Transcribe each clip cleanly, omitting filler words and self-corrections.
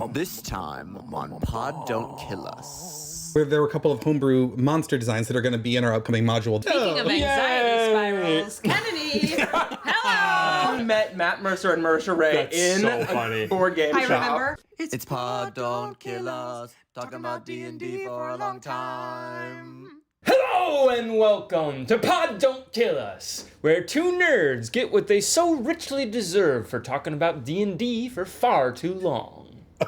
This time on Pod Don't Kill Us. Where there were a couple of homebrew monster designs that are going to be in our upcoming module. Speaking of anxiety spirals, Kennedy, hello! I met Matt Mercer and Marisha Ray in a board game I shop. remember. It's Pod Don't Kill Us, talking about D&D for a long time. Hello and welcome to Pod Don't Kill Us, where two nerds get what they so richly deserve for talking about D&D for far too long.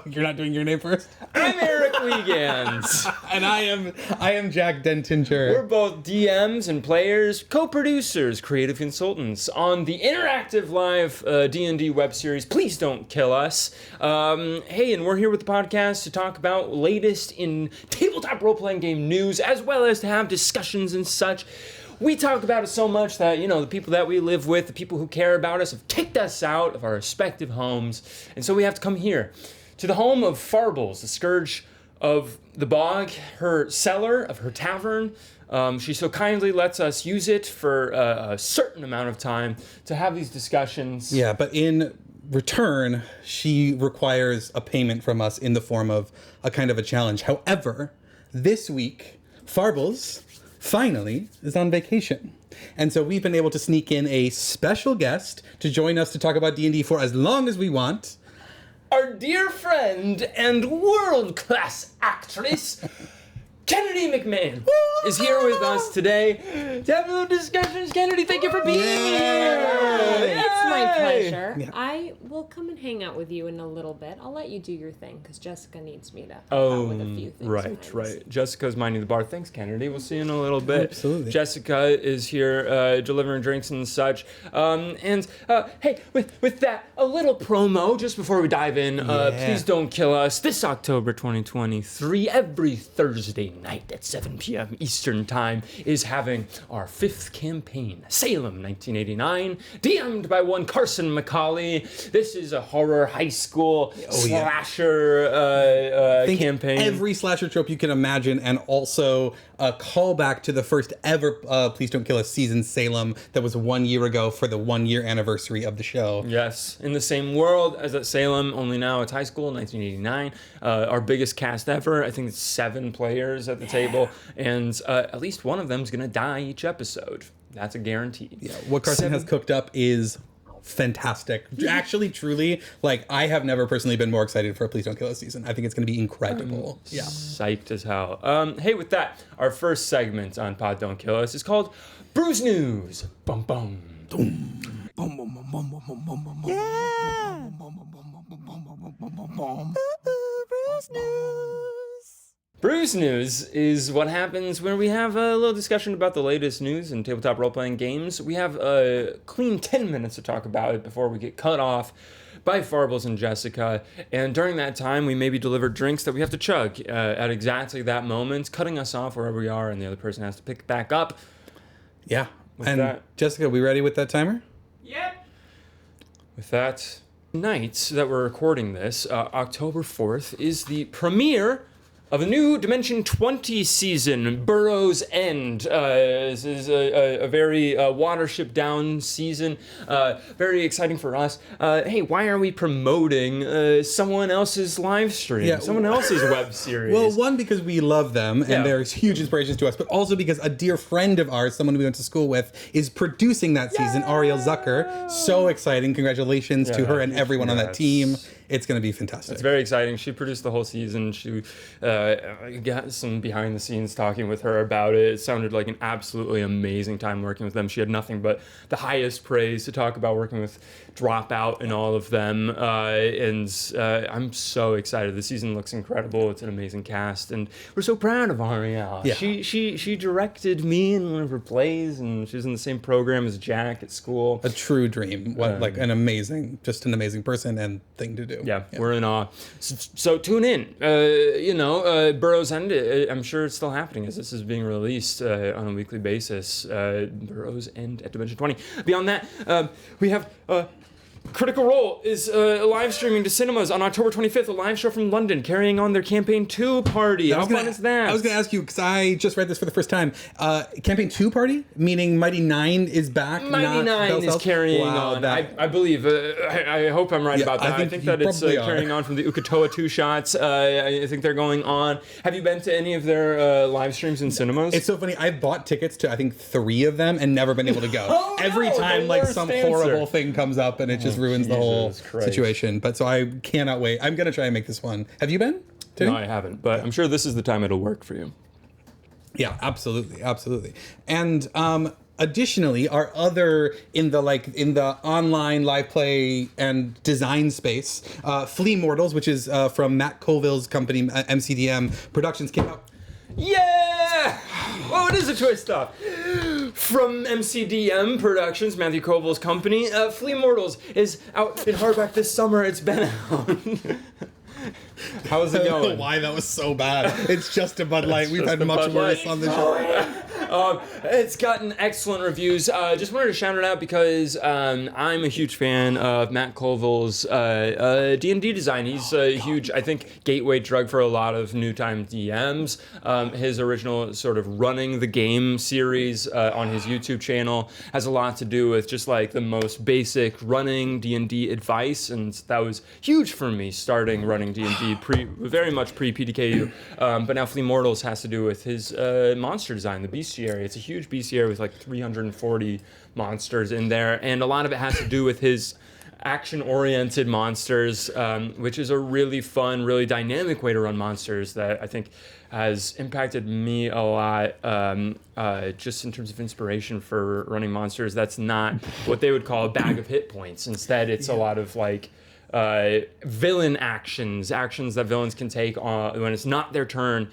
You're not doing your name first? I'm Eric Wiegand. And I am Jack Dentinger. We're both DMs and players, co-producers, creative consultants on the interactive live D&D web series Please Don't Kill Us. Hey, and we're here with the podcast to talk about latest in tabletop role-playing game news, as well as to have discussions and such. We talk about it so much that, the people that we live with, the people who care about us, have kicked us out of our respective homes, and so we have to come here to the home of Farbles, the scourge of the bog, her cellar of her tavern. She so kindly lets us use it for a certain amount of time to have these discussions. Yeah, but in return, she requires a payment from us in the form of a kind of a challenge. However, this week, Farbles finally is on vacation. And so we've been able to sneak in a special guest to join us to talk about D&D for as long as we want. Our dear friend and world-class actress, Kennedy McMann, is here with us today to have a little discussions. Kennedy, thank you for being here. It's my Yay. pleasure. Yeah. I will come and hang out with you in a little bit. I'll let you do your thing because Jessica needs me to help out with a few things. Right, behind the right. scenes. Jessica's minding the bar. Thanks, Kennedy. We'll see you in a little bit. Absolutely. Jessica is here delivering drinks and such. Hey, with that, a little promo just before we dive in. Please Don't Kill Us. This October 2023, every Thursday night at 7 p.m. Eastern Time, is having our 5th campaign, Salem 1989, DM'd by one Carson McCauley. This is a horror high school slasher Think campaign. every slasher trope you can imagine, and also a callback to the first ever Please Don't Kill Us season, Salem, that was 1 year ago for the 1 year anniversary of the show. Yes, in the same world as at Salem, only now it's high school, 1989. Our biggest cast ever. I think it's 7 players at the table, and at least one of them is going to die each episode. That's a guarantee. Yeah, what Carson has cooked up is fantastic. Actually, truly, I have never personally been more excited for a Please Don't Kill Us season. I think it's going to be incredible. Yeah. Psyched as hell. Hey, with that, our first segment on Pod Don't Kill Us is called Brews News. Bum bum. Yeah! Brews News! Brews News is what happens when we have a little discussion about the latest news in tabletop role-playing games. We have a clean 10 minutes to talk about it before we get cut off by Farbles and Jessica. And during that time, we maybe deliver drinks that we have to chug at exactly that moment, cutting us off wherever we are, and the other person has to pick back up. Yeah. With And that- Jessica, we ready with that timer? Yep. With that, night that we're recording this, October 4th, is the premiere of a new Dimension 20 season, Burrow's End. This is a very Watership Down season. Very exciting for us. Hey, why are we promoting someone else's live stream? Yeah. Someone else's web series? Well, one, because we love them, and Yeah. they're huge inspirations to us, but also because a dear friend of ours, someone we went to school with, is producing that season, Ariel Zucker. So exciting. Congratulations to her and everyone on that team. It's going to be fantastic. It's very exciting. She produced the whole season. She got some behind the scenes talking with her about it. It sounded like an absolutely amazing time working with them. She had nothing but the highest praise to talk about working with Dropout and all of them. And I'm so excited. The season looks incredible. It's an amazing cast. And we're so proud of Ariel. Yeah. She directed me in one of her plays, and she's in the same program as Jack at school. a true dream. An amazing person and thing to do. Yeah, we're in awe. So tune in. Burrow's End, I'm sure it's still happening as this is being released on a weekly basis. Burrow's End at Dimension 20. Beyond that, we have Critical Role is live streaming to cinemas on October 25th, a live show from London, carrying on their Campaign 2 party. How fun is that? I was going to ask you, because I just read this for the first time. Campaign 2 party? Meaning Mighty 9 is back? Mighty 9 is carrying on. I believe. I hope I'm right about that. I think that it's carrying on from the Ukatoa 2 shots. I think they're going on. Have you been to any of their live streams in cinemas? It's so funny. I've bought tickets to, I think, 3 of them and never been able to go. Every time, like, some horrible thing comes up and it just ruins the whole situation. But so I cannot wait. I'm going to try and make this one. Have you been? No, I haven't. But I'm sure this is the time it'll work for you. Yeah, absolutely. And additionally, our other in the online live play and design space, Flea Mortals, which is from Matt Colville's company MCDM Productions, came out. Yeah! Oh, it is a twist off. From MCDM Productions, Matthew Colville's company, Flea Mortals is out in hardback this summer. It's been out. How's it going? I don't know why that was so bad. It's just a Bud Light. We've had much worse on the show. It's gotten excellent reviews. Just wanted to shout it out because I'm a huge fan of Matt Colville's D&D design. He's a huge, I think, gateway drug for a lot of new time DMs. His original sort of running the game series on his YouTube channel has a lot to do with just like the most basic running D&D advice, and that was huge for me starting running D&D very much pre PDKU. But now Flea Mortals has to do with his monster design, the bestiary. It's a huge bestiary with like 340 monsters in there, and a lot of it has to do with his action-oriented monsters, which is a really fun, really dynamic way to run monsters that I think has impacted me a lot, just in terms of inspiration for running monsters. That's not what they would call a bag of hit points. Instead, it's a lot of like villain actions that villains can take on when it's not their turn,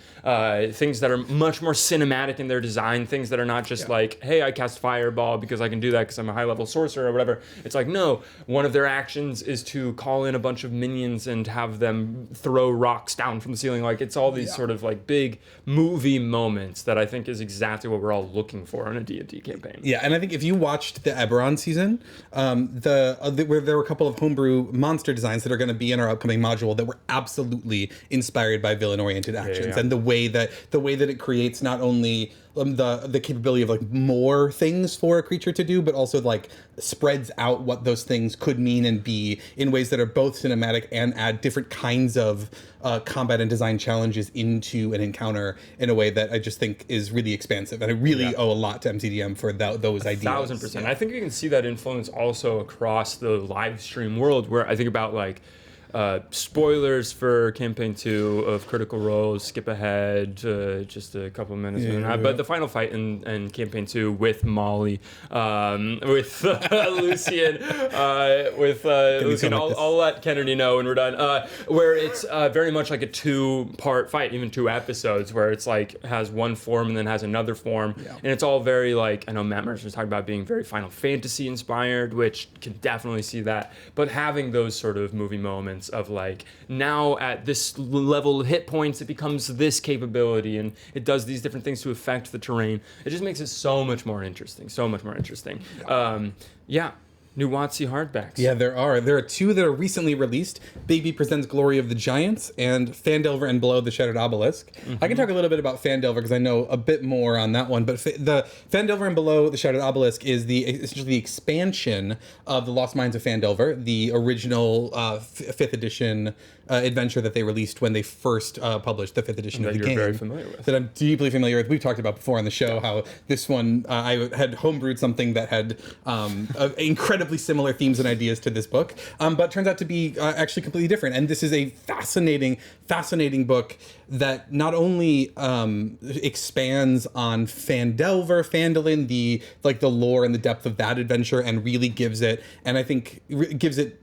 things that are much more cinematic in their design, things that are not just like, hey, I cast fireball because I can do that because I'm a high-level sorcerer or whatever. It's like, no, one of their actions is to call in a bunch of minions and have them throw rocks down from the ceiling. Like, it's all these sort of like big movie moments that I think is exactly what we're all looking for in a D&D campaign. Yeah, and I think if you watched the Eberron season, where there were a couple of homebrew monster designs that are going to be in our upcoming module that were absolutely inspired by villain-oriented actions, and the way that it creates not only the capability of like more things for a creature to do, but also like spreads out what those things could mean and be in ways that are both cinematic and add different kinds of combat and design challenges into an encounter in a way that I just think is really expansive. And I really owe a lot to MCDM for those ideas. 1,000%. I think you can see that influence also across the live stream world, where I think about like spoilers for campaign 2 of Critical Role, skip ahead just a couple of minutes, but the final fight in campaign 2 with Molly, with Lucian, I'll let Kennedy know when we're done, where it's very much like a 2-part fight, even 2 episodes, where it's like has one form and then has another form, and it's all very like, I know Matt Mercer's talking about being very Final Fantasy inspired, which can definitely see that, but having those sort of movie moments of like, now at this level of hit points it becomes this capability and it does these different things to affect the terrain. It just makes it so much more interesting. New WoTC hardbacks. Yeah, there are 2 that are recently released. Bigby Presents Glory of the Giants and Phandelver and Below the Shattered Obelisk. I can talk a little bit about Phandelver because I know a bit more on that one, but the Phandelver and Below the Shattered Obelisk is essentially the expansion of the Lost Mines of Phandelver, the original 5th edition adventure that they released when they first published the 5th edition of the game. That you're very familiar with. That I'm deeply familiar with. We've talked about before on the show how this one, I had homebrewed something that had incredibly similar themes and ideas to this book, but turns out to be actually completely different. And this is a fascinating book that not only expands on Phandelver, Phandalin, the lore and the depth of that adventure, and really gives it, and I think gives it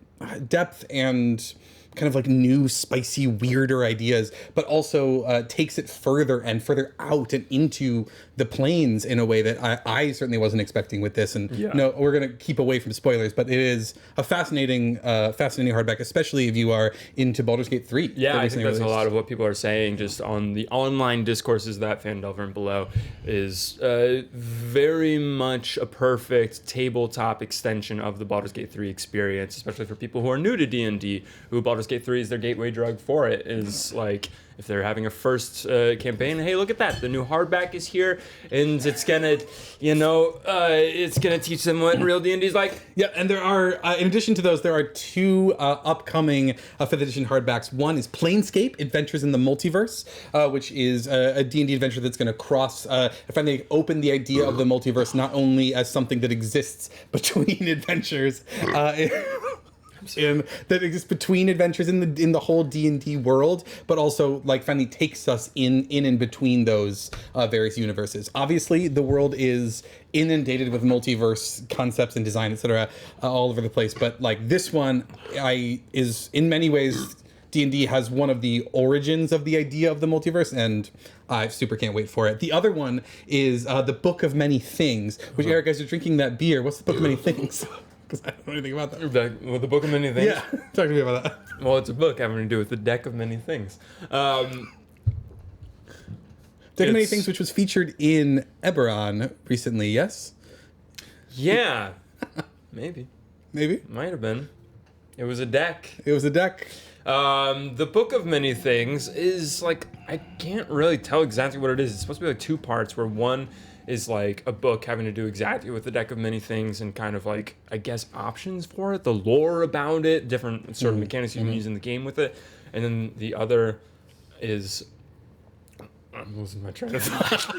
depth and kind of like new, spicy, weirder ideas, but also takes it further and further out and into the planes in a way that I certainly wasn't expecting with this. And no, we're going to keep away from spoilers, but it is a fascinating hardback, especially if you are into Baldur's Gate 3. Yeah, I think that's a lot of what people are saying just on the online discourses that Phandelver and below is very much a perfect tabletop extension of the Baldur's Gate 3 experience, especially for people who are new to D&D, who Baldur's Gate 3 is their gateway drug for it, is like, if they're having a first campaign, hey, look at that. The new hardback is here, and it's gonna, it's gonna teach them what real D&D is like. Yeah, and there are, in addition to those, there are two upcoming 5th edition hardbacks. One is Planescape, Adventures in the Multiverse, which is a D&D adventure that's gonna cross, I find they open the idea of the multiverse not only as something that exists between adventures, that exists between adventures in the whole D&D world, but also like finally takes us in and between those various universes. Obviously, the world is inundated with multiverse concepts and design, etc., all over the place. But like this one, is in many ways D&D has one of the origins of the idea of the multiverse, and I super can't wait for it. The other one is the Book of Many Things, which Eric, as you're drinking that beer, what's the Book of Many Things? Because I don't know anything about that. The Book of Many Things? Yeah, talk to me about that. Well, it's a book having to do with the deck of many things. Deck of Many Things, which was featured in Eberron recently, yes? Yeah. Maybe. Might have been. It was a deck. The Book of Many Things is like, I can't really tell exactly what it is. It's supposed to be like two parts, where one is like a book having to do exactly with the Deck of Many Things and kind of like, I guess, options for it, the lore about it, different sort of mechanics you can use in the game with it. And then the other is, I'm losing my train of thought.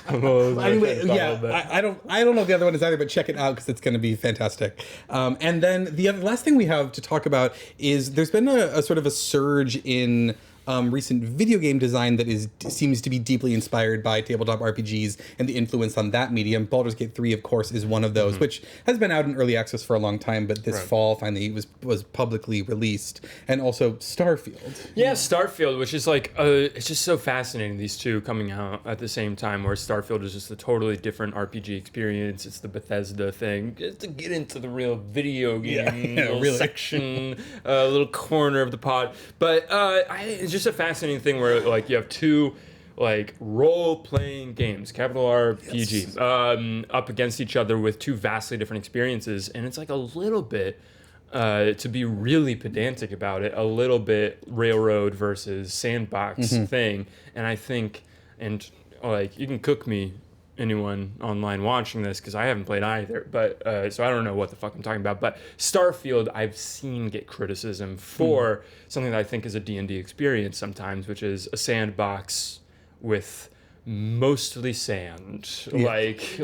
Anyway, I don't know the other one is either, but check it out because it's going to be fantastic. And then the last thing we have to talk about is there's been a sort of a surge in recent video game design that seems to be deeply inspired by tabletop RPGs and the influence on that medium. Baldur's Gate 3, of course, is one of those, which has been out in early access for a long time, but this fall finally was publicly released. And also Starfield. Yeah, Starfield, which is like, it's just so fascinating, these two coming out at the same time, where Starfield is just a totally different RPG experience. It's the Bethesda thing, just to get into the real video game section, a little corner of the pod. But it's just a fascinating thing where like you have two like role-playing games, capital RPG, up against each other with two vastly different experiences, and it's like a little bit, to be really pedantic about it, a little bit railroad versus sandbox thing. And I think, and like, you can cook me, anyone online watching this, because I haven't played either, but so I don't know what the fuck I'm talking about. But Starfield, I've seen get criticism for something that I think is a D&D experience sometimes, which is a sandbox with mostly sand. Like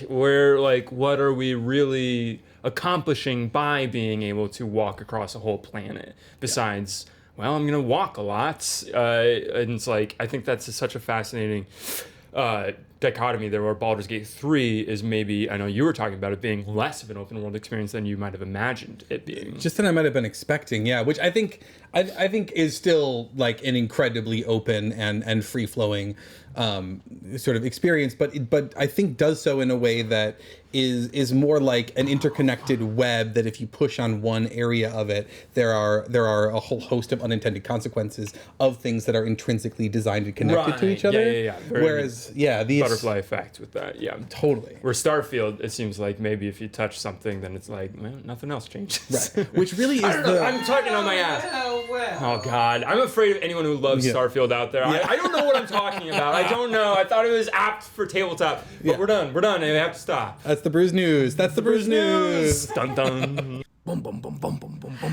what are we really accomplishing by being able to walk across a whole planet besides, well, I'm gonna walk a lot, and it's like, I think that's such a fascinating dichotomy there, where Baldur's Gate 3 is maybe, I know you were talking about it being less of an open world experience than you might have imagined it being. Just than I might have been expecting, yeah, which I think is still like an incredibly open and free flowing sort of experience, but I think does so in a way that is more like an interconnected web, that if you push on one area of it, there are a whole host of unintended consequences of things that are intrinsically designed and connected to each other. Yeah. Whereas, these butterfly effect with that, totally. Where Starfield, it seems like maybe if you touch something, then it's like, well, nothing else changes. Right. Which really is I'm talking on my ass. Oh God, I'm afraid of anyone who loves Starfield out there. I don't know what I'm talking about. I don't know. I thought it was apt for tabletop, but we're done. And we have to stop. That's the Brews News. That's the Brews News. Dun dun.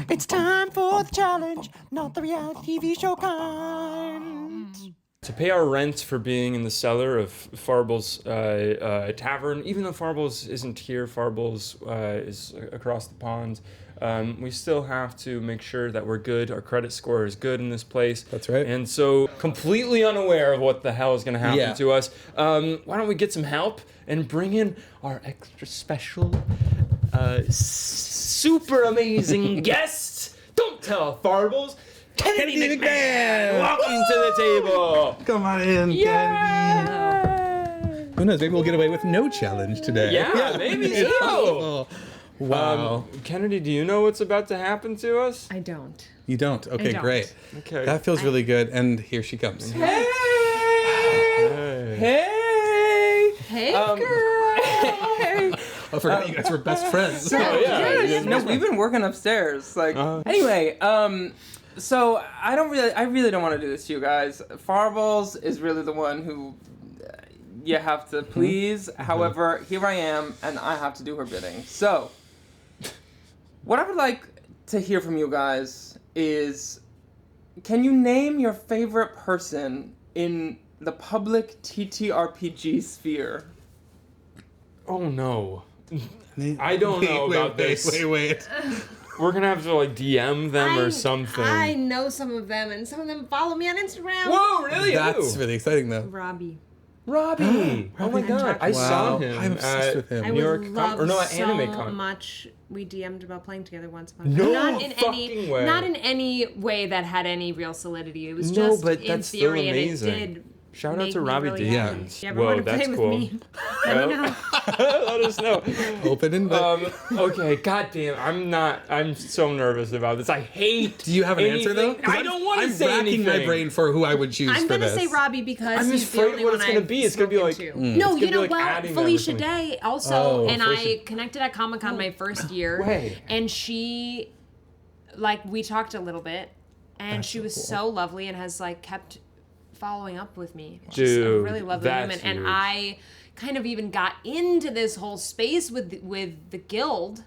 It's time for the challenge, not the reality TV show kind. To pay our rent for being in the cellar of Farble's tavern, even though Farble's isn't here, Farble's is across the pond, we still have to make sure that we're good. Our credit score is good in this place. That's right. And so, completely unaware of what the hell is going to happen to us, why don't we get some help and bring in our extra special, super amazing guest Don't tell Farbles. Kennedy Kennedy McMann, welcome to the table. Come on in, Kennedy. Who knows? Maybe we'll get away with no challenge today. Yeah, maybe so. Oh, wow. Kennedy, do you know what's about to happen to us? I don't. You don't? Okay, don't. great. Okay. That feels really good. And here she comes. Hey! Hey, girl. I forgot you guys were best friends. Oh, yeah. No, we've been working upstairs. Anyway, so I really don't want to do this to you guys. Farbles is really the one who you have to please. However, here I am, and I have to do her bidding. So, what I would like to hear from you guys is, can you name your favorite person in the public TTRPG sphere? Oh no. I don't know about this. Wait. We're gonna have to like DM them or something. I know some of them, and some of them follow me on Instagram. Whoa, really? That's Who? really exciting, though. Robbie. Robbie. Oh my god, I saw him. I'm obsessed with him. I New York would Con- love or no, at so Anime Con. much. We DM'd about playing together once upon a No time. Not in fucking any, way. Not in any way that had any real solidity. It was No, just but in that's still theory, amazing. and it did. Shout out make to me Robbie really D. happy. Yeah. If you ever Whoa, want to that's play cool. with me, let me know. Let us know. Open and Okay, goddamn, I'm so nervous about this. I hate. Do you have an answer, though? 'Cause I don't want to I'm say racking anything. my brain for who I would choose I'm for gonna this. say Robbie because I'm he's afraid the only what one it's gonna I've be. It's gonna be spoken like- to. it's No, gonna you be know like what? adding them or Felicia something. Day also, Oh, and Felicia. I connected at Comic-Con my first year, Way. and she, like, we talked a little bit, and she was so lovely and has like kept following up with me. She's a Dude, really lovely that's woman, and huge. I kind of even got into this whole space with the Guild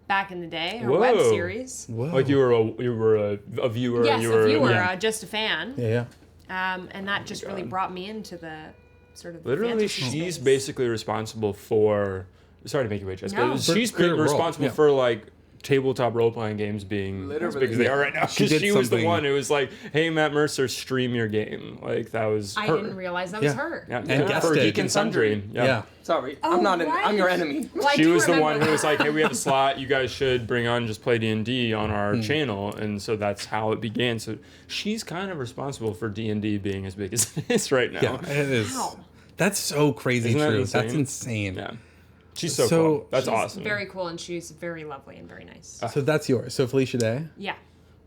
back in the day, her web Whoa. series. Whoa. Like you were a viewer. Yes, you were, a viewer, yeah. Just a fan. Yeah. And that just really brought me into the sort of Literally, fantasy she's space. basically responsible for. Sorry to make you wait, Jessica. No. She's For her role, responsible yeah. for like tabletop role-playing games being as Literally. big as they are right now. She Because did she was the something- one who was like, "Hey, Matt Mercer, stream your game." Like that was I her. didn't realize that was Yeah. her. Yeah, And for guested. Geek and Sundry. Yeah. Sorry, Oh, I'm right. your enemy. Well, I She do was the remember one who that. was like, "Hey, we have a slot. You guys should bring on just play D&D on our channel," and so that's how it began. So she's kind of responsible for D&D being as big as it is right now. Yeah, it is. Wow. That's so crazy Isn't that true. insane? That's insane. Yeah, she's so, So- cool. That's She's awesome. very cool, and she's very lovely and very nice. So that's yours. So Felicia Day. Yeah.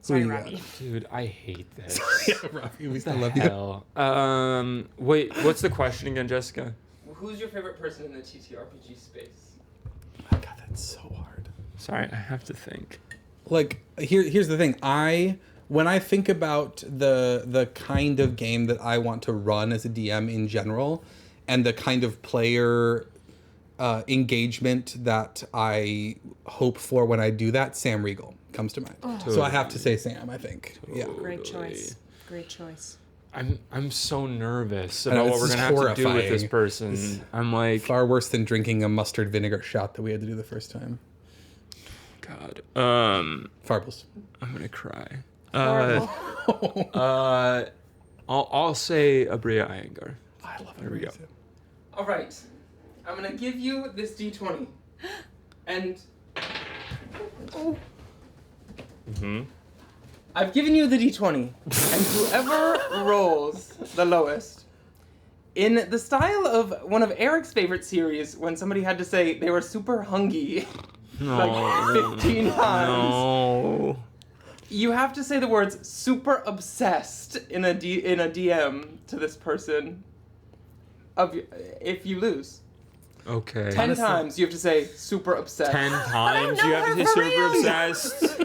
Sorry, you got? Robbie. Dude, I hate this. Yeah, Robbie, we still love you. Hell. Wait, what's the question again, Jessica? Who's your favorite person in the TTRPG space? God, that's so hard. Sorry, I have to think. Like here's the thing. When I think about the kind of game that I want to run as a DM in general, and the kind of player engagement that I hope for when I do that, Sam Riegel comes to mind. So I have to say Sam, I think. Yeah. Great choice. Great choice. I'm so nervous I know, about what this we're is gonna have to do with this horrifying. person. I'm like, Far worse than drinking a mustard vinegar shot that we had to do the first time. God. Farbles. I'm gonna cry. Horrible. I'll say Aabria Iyengar. I love it. There we go. All right, I'm gonna give you this D20, and I've given you the D20, and whoever rolls the lowest, in the style of one of Eric's favorite series, when somebody had to say they were super hungry, like 15 times. No. You have to say the words "super obsessed" in a DM to this person. If you lose, Okay. 10 times you have to say "super obsessed." 10 times know you have to her say for super real. obsessed.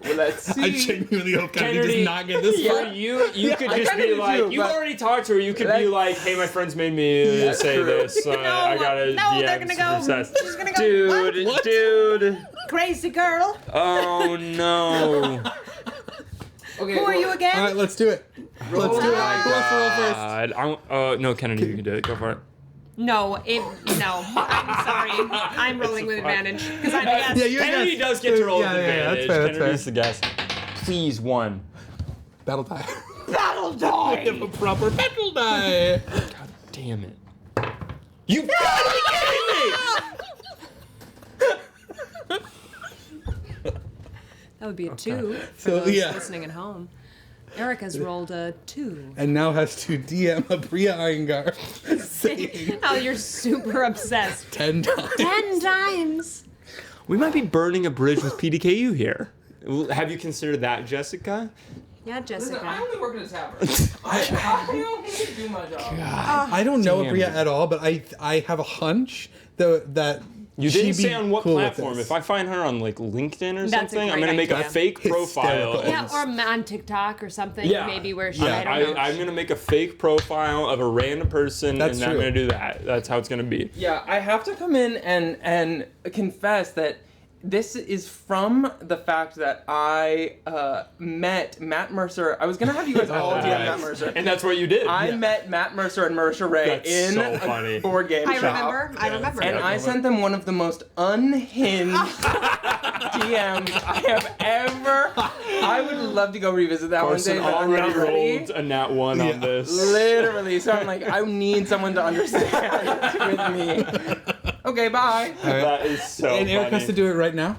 Well, let's see. I genuinely hope Kennedy Kennedy, does not get this For far. you could I just kinda be do like, too, you but- already talked to her. You could be That's- like, hey, my friends made me That's say true. this. I gotta no, they're DM gonna super go. obsessed. She's gonna go, Dude, what? dude. Crazy girl. Oh no. Okay, Who are you again? All right, let's do it. Let's do it. Who wants to roll first? God. No, Kennedy, you can do it. Go for it. No, I'm sorry. I'm rolling with advantage because I'm a guest. Yeah, you're Kennedy guess. does get to roll Yeah, with yeah, that's advantage. fair, that's Kennedy's the guest. Please, one. Battle die. Battle die. Give a proper battle die. God damn it. You gotta be kidding me! That would be a 2 for So, those yeah. listening at home. Eric has rolled a 2. And now has to DM Aabria Iyengar saying Oh, you're super obsessed. 10 times. 10 times. We might be burning a bridge with PDKU here. Have you considered that, Jessica? Yeah, Listen, I Jessica. only work in a tavern. I don't do my job. I don't know Damn Aabria it. at all, but I have a hunch that You she'd didn't be say on what cool with platform. this. If I find her on like LinkedIn or That's a something, I'm great gonna make a idea. fake profile. Hysterical. Yeah, or on TikTok or something. Yeah. Maybe where she, Yeah, I don't know. I'm gonna make a fake profile of a random person, That's and I'm true. gonna do that. That's how it's gonna be. Yeah, I have to come in and confess that this is from the fact that I met Matt Mercer. I was gonna have you guys all DM Matt Mercer. And that's what you did. I met Matt Mercer and Mercer Ray That's in so a funny. board game I shop. remember. And I sent them one of the most unhinged DMs I have ever. I would love to go revisit that Carson one day, but I'm already not ready. rolled a nat 1 on this. Literally, so I'm like, I need someone to understand with me. Okay, bye. That is so And Eric funny. has to do it right now.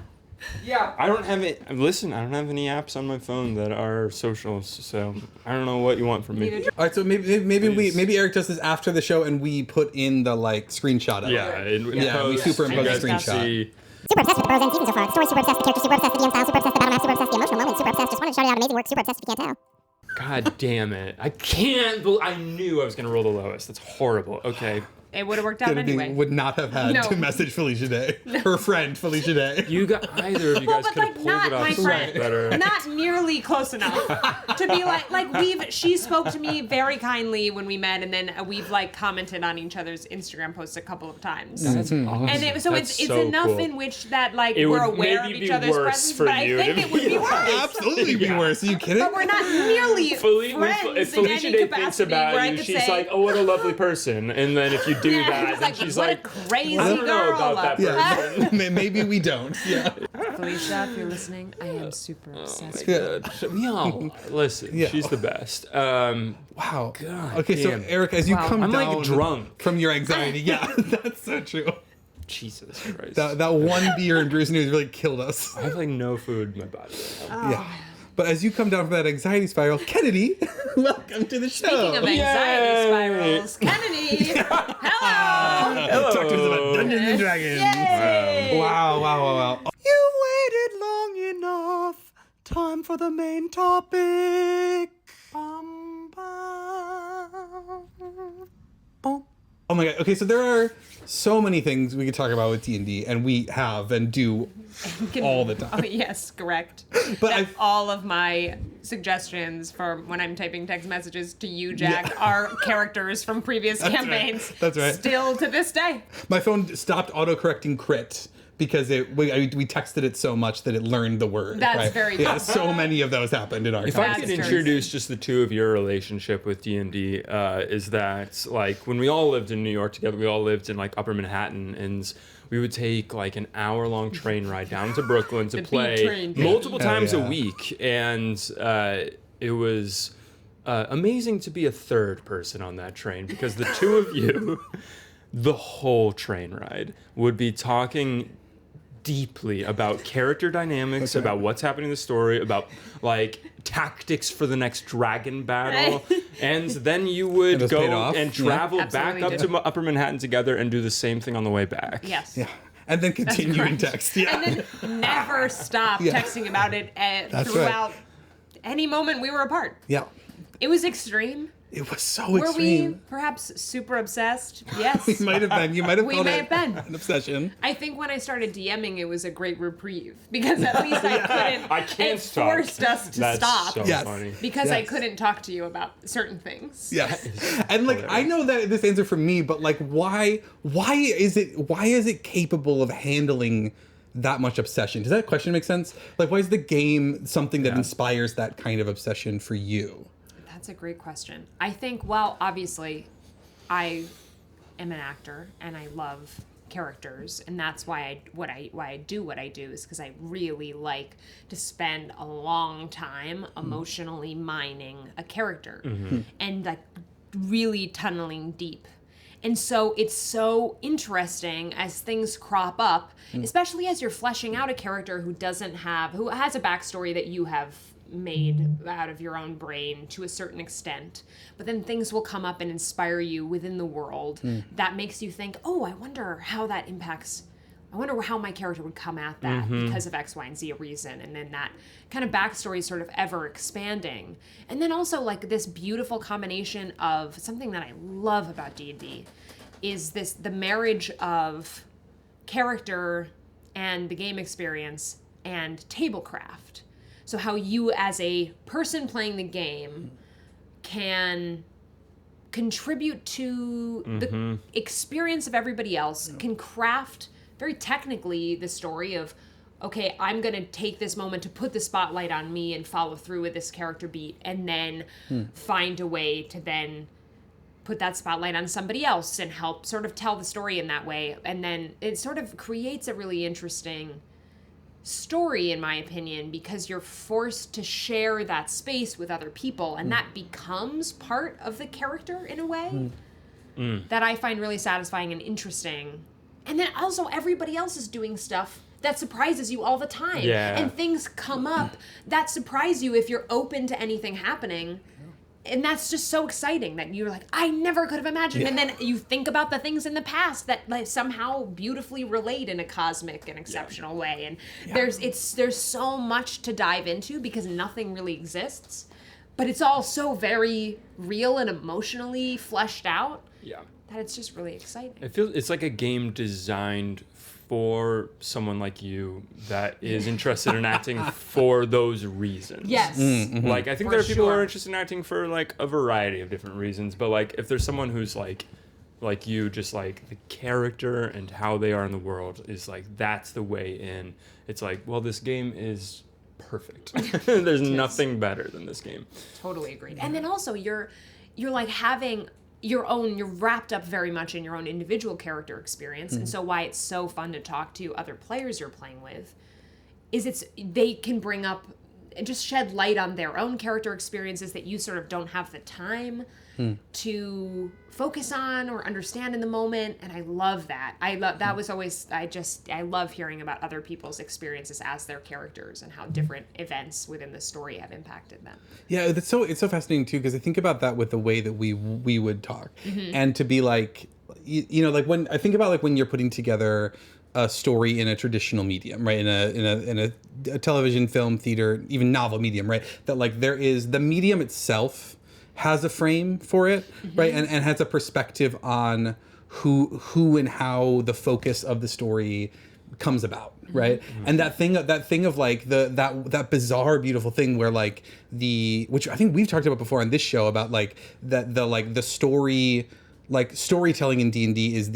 Yeah. I don't have it. Listen, I don't have any apps on my phone that are socials, so I don't know what you want from me. Neither All right, so maybe Please. maybe Eric does this after the show, and we put in the like screenshot of Yeah, it. in Yeah, we post, superimpose you a guys can screenshot. see. Super obsessed with the Burrows and season so far. The story super obsessed, the characters super obsessed, the DM style super obsessed, the battle map super obsessed, the emotional moment super obsessed. Just wanted to shout out amazing work, super obsessed if you can't tell. God damn it! I can't. I knew I was gonna roll the lowest. That's horrible. Okay. It would have worked out Kennedy anyway. would not have had No. to message Felicia Day, her friend Felicia Day. You got either of you Well, guys but could have like pulled not it off my so friend, much better. not nearly close enough to be like she spoke to me very kindly when we met, and then we've like commented on each other's Instagram posts a couple of times. That's awesome. And it's enough cool. in which that like It we're would aware of maybe each be other's worse presence, for but I you think to it would be be like- worse. Absolutely be worse. Are you kidding? But we're not nearly If friends in Felicia any Day thinks capacity where about I you, could she's say, like, "Oh, what a lovely person," and then if you do yeah, that, it's then like, she's what like, a crazy "I don't know girl." about that Yeah, person." maybe we don't. Yeah. Felicia, if you're listening, I am super Oh obsessed. my God. We all listen. Yeah. She's the best. Wow. God Okay, so damn. Eric, as you Wow. come I'm down like drunk. from your anxiety, yeah, that's so true. Jesus Christ. That one beer in Brews News really killed us. I have like no food in my body. Right now. Yeah. But as you come down from that anxiety spiral, Kennedy, welcome to the show. Speaking of anxiety Yay. spirals, Kennedy, hello. Talk to us about Dungeons and Dragons. Yay. Wow. You waited long enough. Time for the main topic. Bum, bum, bum. Oh my god. Okay, so there are so many things we could talk about with D&D, and we have and do all the time. Oh, yes, correct. But That I've- all of my suggestions for when I'm typing text messages to you, Jack, are characters from previous campaigns. That's right. Still to this day. My phone stopped autocorrecting crit because we texted it so much that it learned the word. That's right? very Yeah, good. so many of those happened in our If I That's could very introduce just the two of your relationship with D&D, is that like when we all lived in New York together, we all lived in like Upper Manhattan, and we would take like an hour-long train ride down to Brooklyn to The B play train. multiple Hell times yeah. a week, and it was amazing to be a third person on that train because the two of you, the whole train ride, would be talking deeply about character dynamics, about what's happening in the story, about like tactics for the next dragon battle, and then you And would those paid go off. and Yeah. travel back Absolutely up did. to Upper Manhattan together and do the same thing on the way back. Yes. Yeah. And then continue in correct. text. Yeah. And then never stop Yeah. texting about it That's throughout any moment we were apart. Yeah. It was extreme. It was so Were extreme. we perhaps super obsessed? Yes. We might have been. You might have We called may it have been. an obsession. I think when I started DMing, it was a great reprieve because at least I couldn't. I can't it stop. forced us to That's stop so Yes. funny. because I Yes. couldn't talk to you about certain things. Yes. And like I know that this answer from me, but like why is it capable of handling that much obsession? Does that question make sense? Like why is the game something that Yeah. inspires that kind of obsession for you? That's a great question. I think, well, obviously, I am an actor and I love characters, and that's why I do what I do is because I really like to spend a long time emotionally mining a character and like really tunneling deep. And so it's so interesting as things crop up, especially as you're fleshing out a character who has a backstory that you have made out of your own brain to a certain extent, but then things will come up and inspire you within the world that makes you think, oh, I wonder how my character would come at that because of X, Y, and Z reason. And then that kind of backstory is sort of ever expanding. And then also like this beautiful combination of something that I love about D&D is the marriage of character and the game experience and tablecraft. So how you as a person playing the game can contribute to the experience of everybody else, can craft very technically the story of, okay, I'm going to take this moment to put the spotlight on me and follow through with this character beat, and then find a way to then put that spotlight on somebody else and help sort of tell the story in that way. And then it sort of creates a really interesting story, in my opinion, because you're forced to share that space with other people, and that becomes part of the character in a way that I find really satisfying and interesting. And then also everybody else is doing stuff that surprises you all the time. Yeah. And things come up that surprise you if you're open to anything happening. And that's just so exciting that you're like, I never could have imagined. And then you think about the things in the past that like somehow beautifully relate in a cosmic and exceptional way. And there's so much to dive into because nothing really exists, but it's all so very real and emotionally fleshed out. Yeah. That it's just really exciting. I feel it's like a game designed for someone like you that is interested in acting for those reasons. Yes. Like, I think For there are people who are sure. interested in acting for, like, a variety of different reasons. But, like, if there's someone who's, like you, just, like, the character and how they are in the world is, like, that's the way in. It's like, well, this game is perfect. There's nothing better than this game. Totally agreed. And then also you're like having you're wrapped up very much in your own individual character experience. And so why it's so fun to talk to other players you're playing with is they can bring up and just shed light on their own character experiences that you sort of don't have the time to focus on or understand in the moment. And I love that. I love hearing about other people's experiences as their characters and how different events within the story have impacted them. Yeah, it's so fascinating too, because I think about that with the way that we would talk, and to be like, like when I think about like when you're putting together a story in a traditional medium, right? In a television, film, theater, even novel medium, right? That like there is the medium itself has a frame for it, right? And has a perspective on who and how the focus of the story comes about, right? And that thing of like that bizarre, beautiful thing where like which I think we've talked about before on this show about like the story, like storytelling in D&D is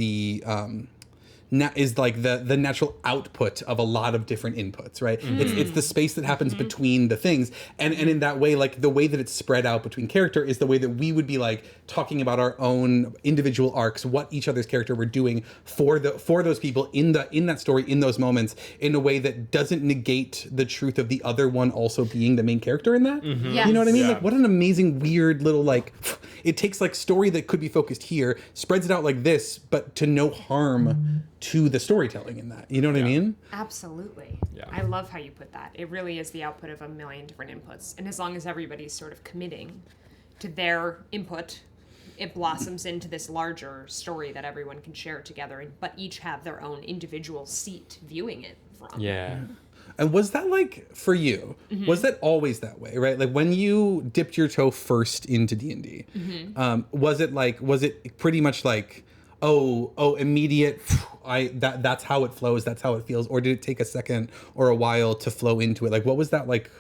is like the natural output of a lot of different inputs, right? It's the space that happens between the things, and in that way, like the way that it's spread out between character is the way that we would be like talking about our own individual arcs, what each other's character were doing for those people in that story, in those moments, in a way that doesn't negate the truth of the other one also being the main character in that. Yes. You know what I mean? Yeah. Like what an amazing weird little like it takes like story that could be focused here, spreads it out like this, but to no harm to the storytelling in that. You know what I mean? Absolutely. Yeah. I love how you put that. It really is the output of a million different inputs. And as long as everybody's sort of committing to their input, it blossoms into this larger story that everyone can share together, but each have their own individual seat viewing it from. Yeah. And was that like for you? Was that always that way, right? Like when you dipped your toe first into D&D, was it pretty much like, oh, immediate, that's how it flows, that's how it feels, or did it take a second or a while to flow into it? Like what was that like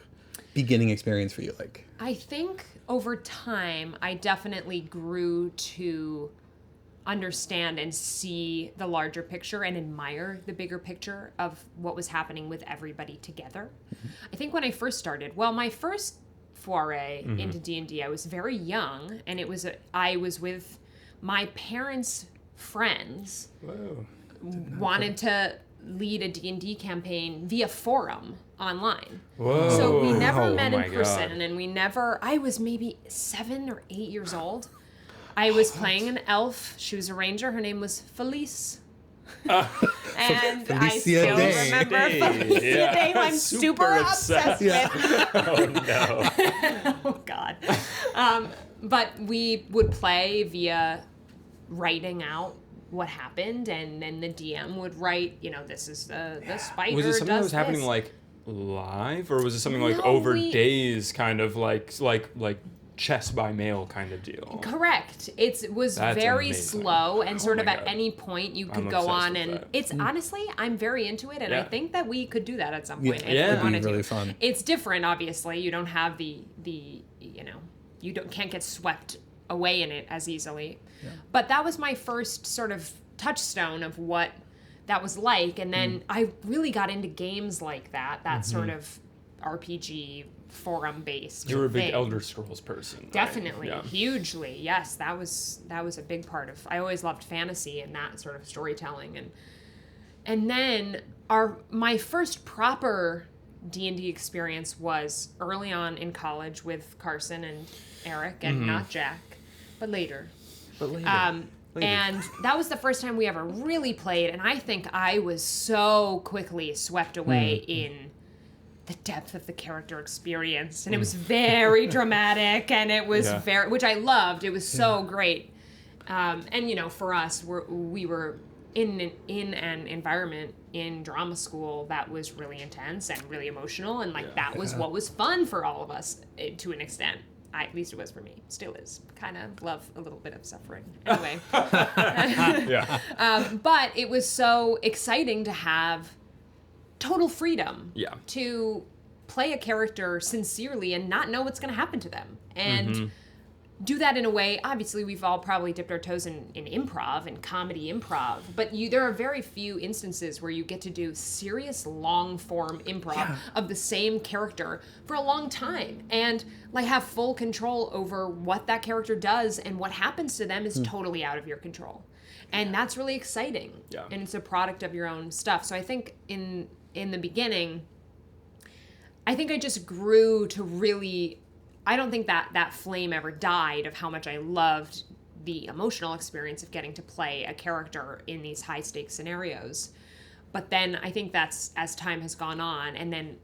beginning experience for you like? I think over time, I definitely grew to understand and see the larger picture and admire the bigger picture of what was happening with everybody together. I think when I first started, my first foray into D&D, I was very young, and I was with my parents' friends. Whoa. Wanted to lead a D&D campaign via forum online. Whoa. So we never Oh met my in person, God. and I was maybe 7 or 8 years old. I was playing an elf. She was a ranger. Her name was Felice. And I Felicia still Day. remember Felicia Day, who I'm super obsessed with. Oh no. Oh, God. But we would play via writing out what happened, and then the DM would write, this is the spider. Was it something that was does happening this. like live, or was it something like No, over we- days, kind of like chess by mail kind of deal? Correct. It was That's very amazing. slow, and sort Oh of my at God. any point you could I'm go obsessed on, with and that. it's honestly, I'm very into it, and I Yeah. think that we could do that at some Yeah, point if Yeah. we it'd be wanted really to. fun. It's different, obviously. You don't have the you can't get swept away in it as easily. Yeah. But that was my first sort of touchstone of what that was like, and then I really got into games like that sort of RPG forum based. You were a big Elder Scrolls person. right? Definitely, Yeah. hugely. Yes, that was a big part of. I always loved fantasy and that sort of storytelling, and then my first proper D&D experience was early on in college with Carson and Eric, and not Jack, but later. But later. And that was the first time we ever really played, and I think I was so quickly swept away in the depth of the character experience, and it was very dramatic, and it was Yeah. which I loved. It was so great, and for us, we were in an environment in drama school that was really intense and really emotional, and that was what was fun for all of us to an extent. At least it was for me. Still is. Kind of love a little bit of suffering. Anyway. Yeah. But it was so exciting to have total freedom Yeah. to play a character sincerely and not know what's going to happen to them. And do that in a way, obviously we've all probably dipped our toes in improv and comedy improv, but there are very few instances where you get to do serious long form improv of the same character for a long time and have full control over what that character does, and what happens to them is totally out of your control. And that's really exciting. Yeah. And it's a product of your own stuff. So I think in the beginning, I think I just grew to really, I don't think that flame ever died of how much I loved the emotional experience of getting to play a character in these high stakes scenarios. But then I think that's as time has gone on, and then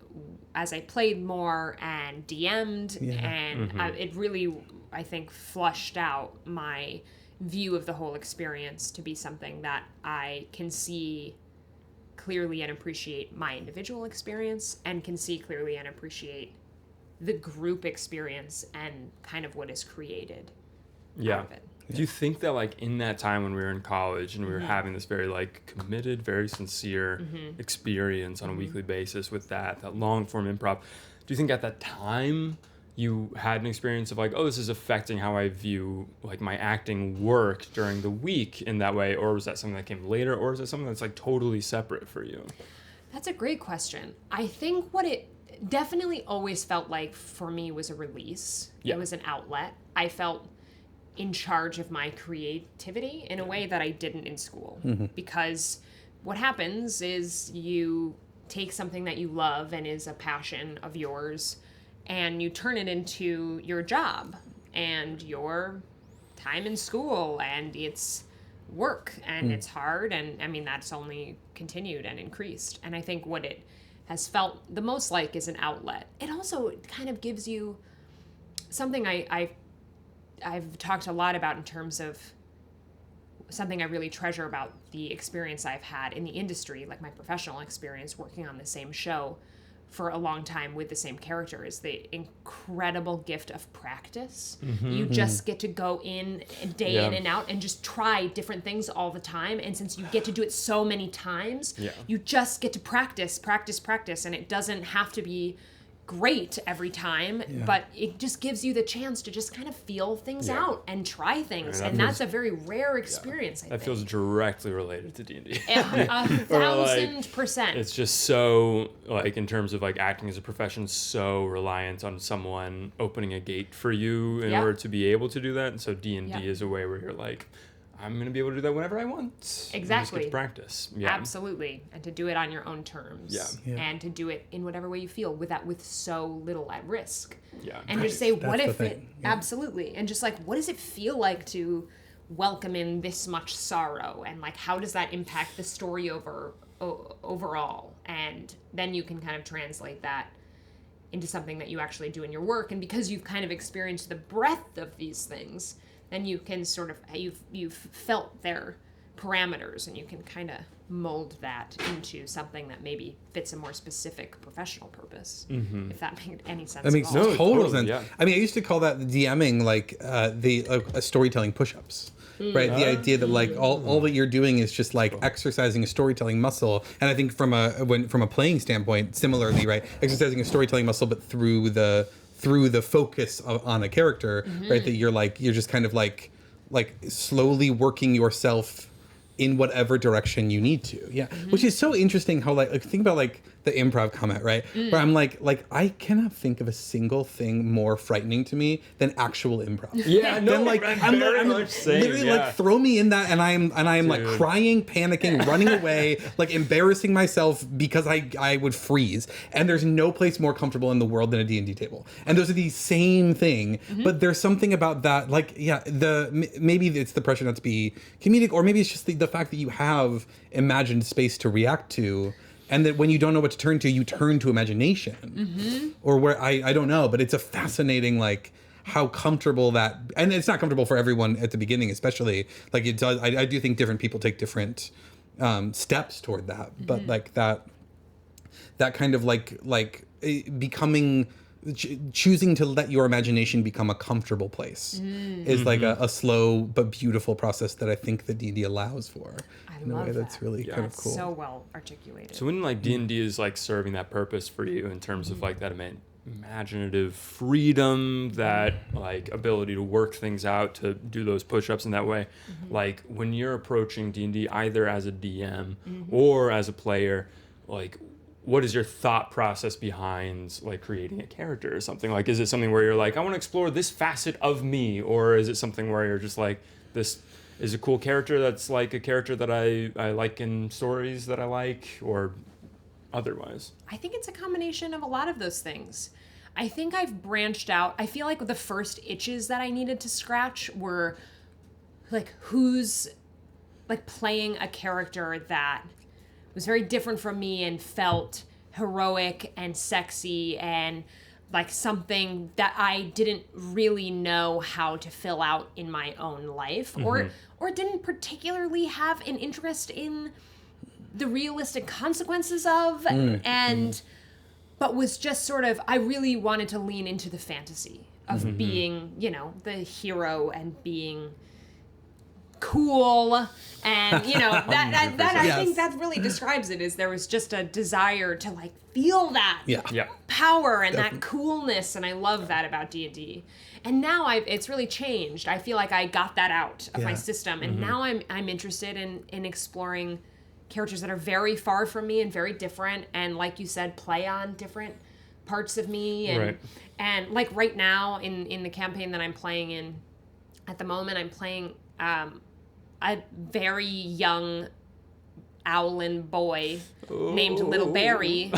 as I played more and DM'd, and it really, I think, flushed out my view of the whole experience to be something that I can see clearly and appreciate my individual experience, and can see clearly and appreciate the group experience and kind of what is created Yeah. out of it. Do you think that in that time when we were in college and we were Mm-hmm. having this very committed, very sincere experience on a weekly basis with that long form improv, do you think at that time you had an experience of this is affecting how I view my acting work during the week in that way, or was that something that came later, or is it something that's totally separate for you? That's a great question. I think what it definitely always felt like for me was a release. Yeah. It was an outlet. I felt in charge of my creativity in a way that I didn't in school. Because what happens is you take something that you love and is a passion of yours, and you turn it into your job and your time in school, and it's work, and it's hard, and I mean that's only continued and increased. And I think what it has felt the most like is an outlet. It also kind of gives you something I've talked a lot about in terms of something I really treasure about the experience I've had in the industry, like my professional experience working on the same show for a long time with the same character, is the incredible gift of practice. You just get to go in day in and out and just try different things all the time. And since you get to do it so many times, you just get to practice, and it doesn't have to be great every time, but it just gives you the chance to just kind of feel things out and try things. that And feels- that's a very rare experience, I That think. feels directly related to D&D. 1,000%. It's just so in terms of acting as a profession, so reliant on someone opening a gate for you in Yeah. order to be able to do that. And so D&D Yeah. is a way where you're I'm going to be able to do that whenever I want. Just Exactly. get to practice. Yeah. Absolutely. And to do it on your own terms. Yeah. And to do it in whatever way you feel with so little at risk. Yeah. And just say, what That's if the it, thing. Yeah. absolutely. And just like, what does it feel like to welcome in this much sorrow? And like, how does that impact the story overall? And then you can kind of translate that into something that you actually do in your work. And because you've kind of experienced the breadth of these things, then you can sort of, you've felt their parameters, and you can kind of mold that into something that maybe fits a more specific professional purpose, if that makes any sense. That makes at all. total totally, sense. yeah. I mean, I used to call that the DMing, like storytelling push-ups, right? The idea that like all that you're doing is just like exercising a storytelling muscle. And I think from a playing standpoint, similarly, right, exercising a storytelling muscle, but through the focus on a character, right? That you're just kind of like slowly working yourself in whatever direction you need to. Yeah. Which is so interesting how like think about like the improv comment, right? Where I'm like I cannot think of a single thing more frightening to me than actual improv. Yeah, no, Then, like, I'm very much same, literally yeah. like throw me in that, and I'm like crying, panicking, running away, like embarrassing myself because I would freeze. And there's no place more comfortable in the world than a D&D table. And those are the same thing, but there's something about that, like maybe it's the pressure not to be comedic, or maybe it's just the fact that you have imagined space to react to. And that when you don't know what to turn to, you turn to imagination, or where I don't know, but it's a fascinating like how comfortable that, and it's not comfortable for everyone at the beginning, especially like it does. I do think different people take different steps toward that, but like that kind of like becoming. Choosing to let your imagination become a comfortable place is like a slow but beautiful process that I think the D&D allows for in a way that's really kind of cool. So well articulated. So when like D&D is like serving that purpose for you in terms of like that imaginative freedom, that like ability to work things out, to do those push-ups in that way, like when you're approaching D&D either as a DM or as a player, like what is your thought process behind like creating a character or something? Like, is it something where you're like, I want to explore this facet of me? Or is it something where you're just like, this is a cool character that's like a character that I like in stories that I like, or otherwise? I think it's a combination of a lot of those things. I think I've branched out. I feel like the first itches that I needed to scratch were like who's like playing a character that was very different from me and felt heroic and sexy and like something that I didn't really know how to fill out in my own life, or didn't particularly have an interest in the realistic consequences of, but was just sort of, I really wanted to lean into the fantasy of being, the hero and being cool, and that I think that really describes it. Is there was just a desire to like feel that power and that coolness, and I love that about D&D. And now it's really changed. I feel like I got that out of my system, and now I'm interested in exploring characters that are very far from me and very different, and like you said, play on different parts of me, and like right now in the campaign that I'm playing in at the moment, I'm playing a very young owlin boy named Little Barry,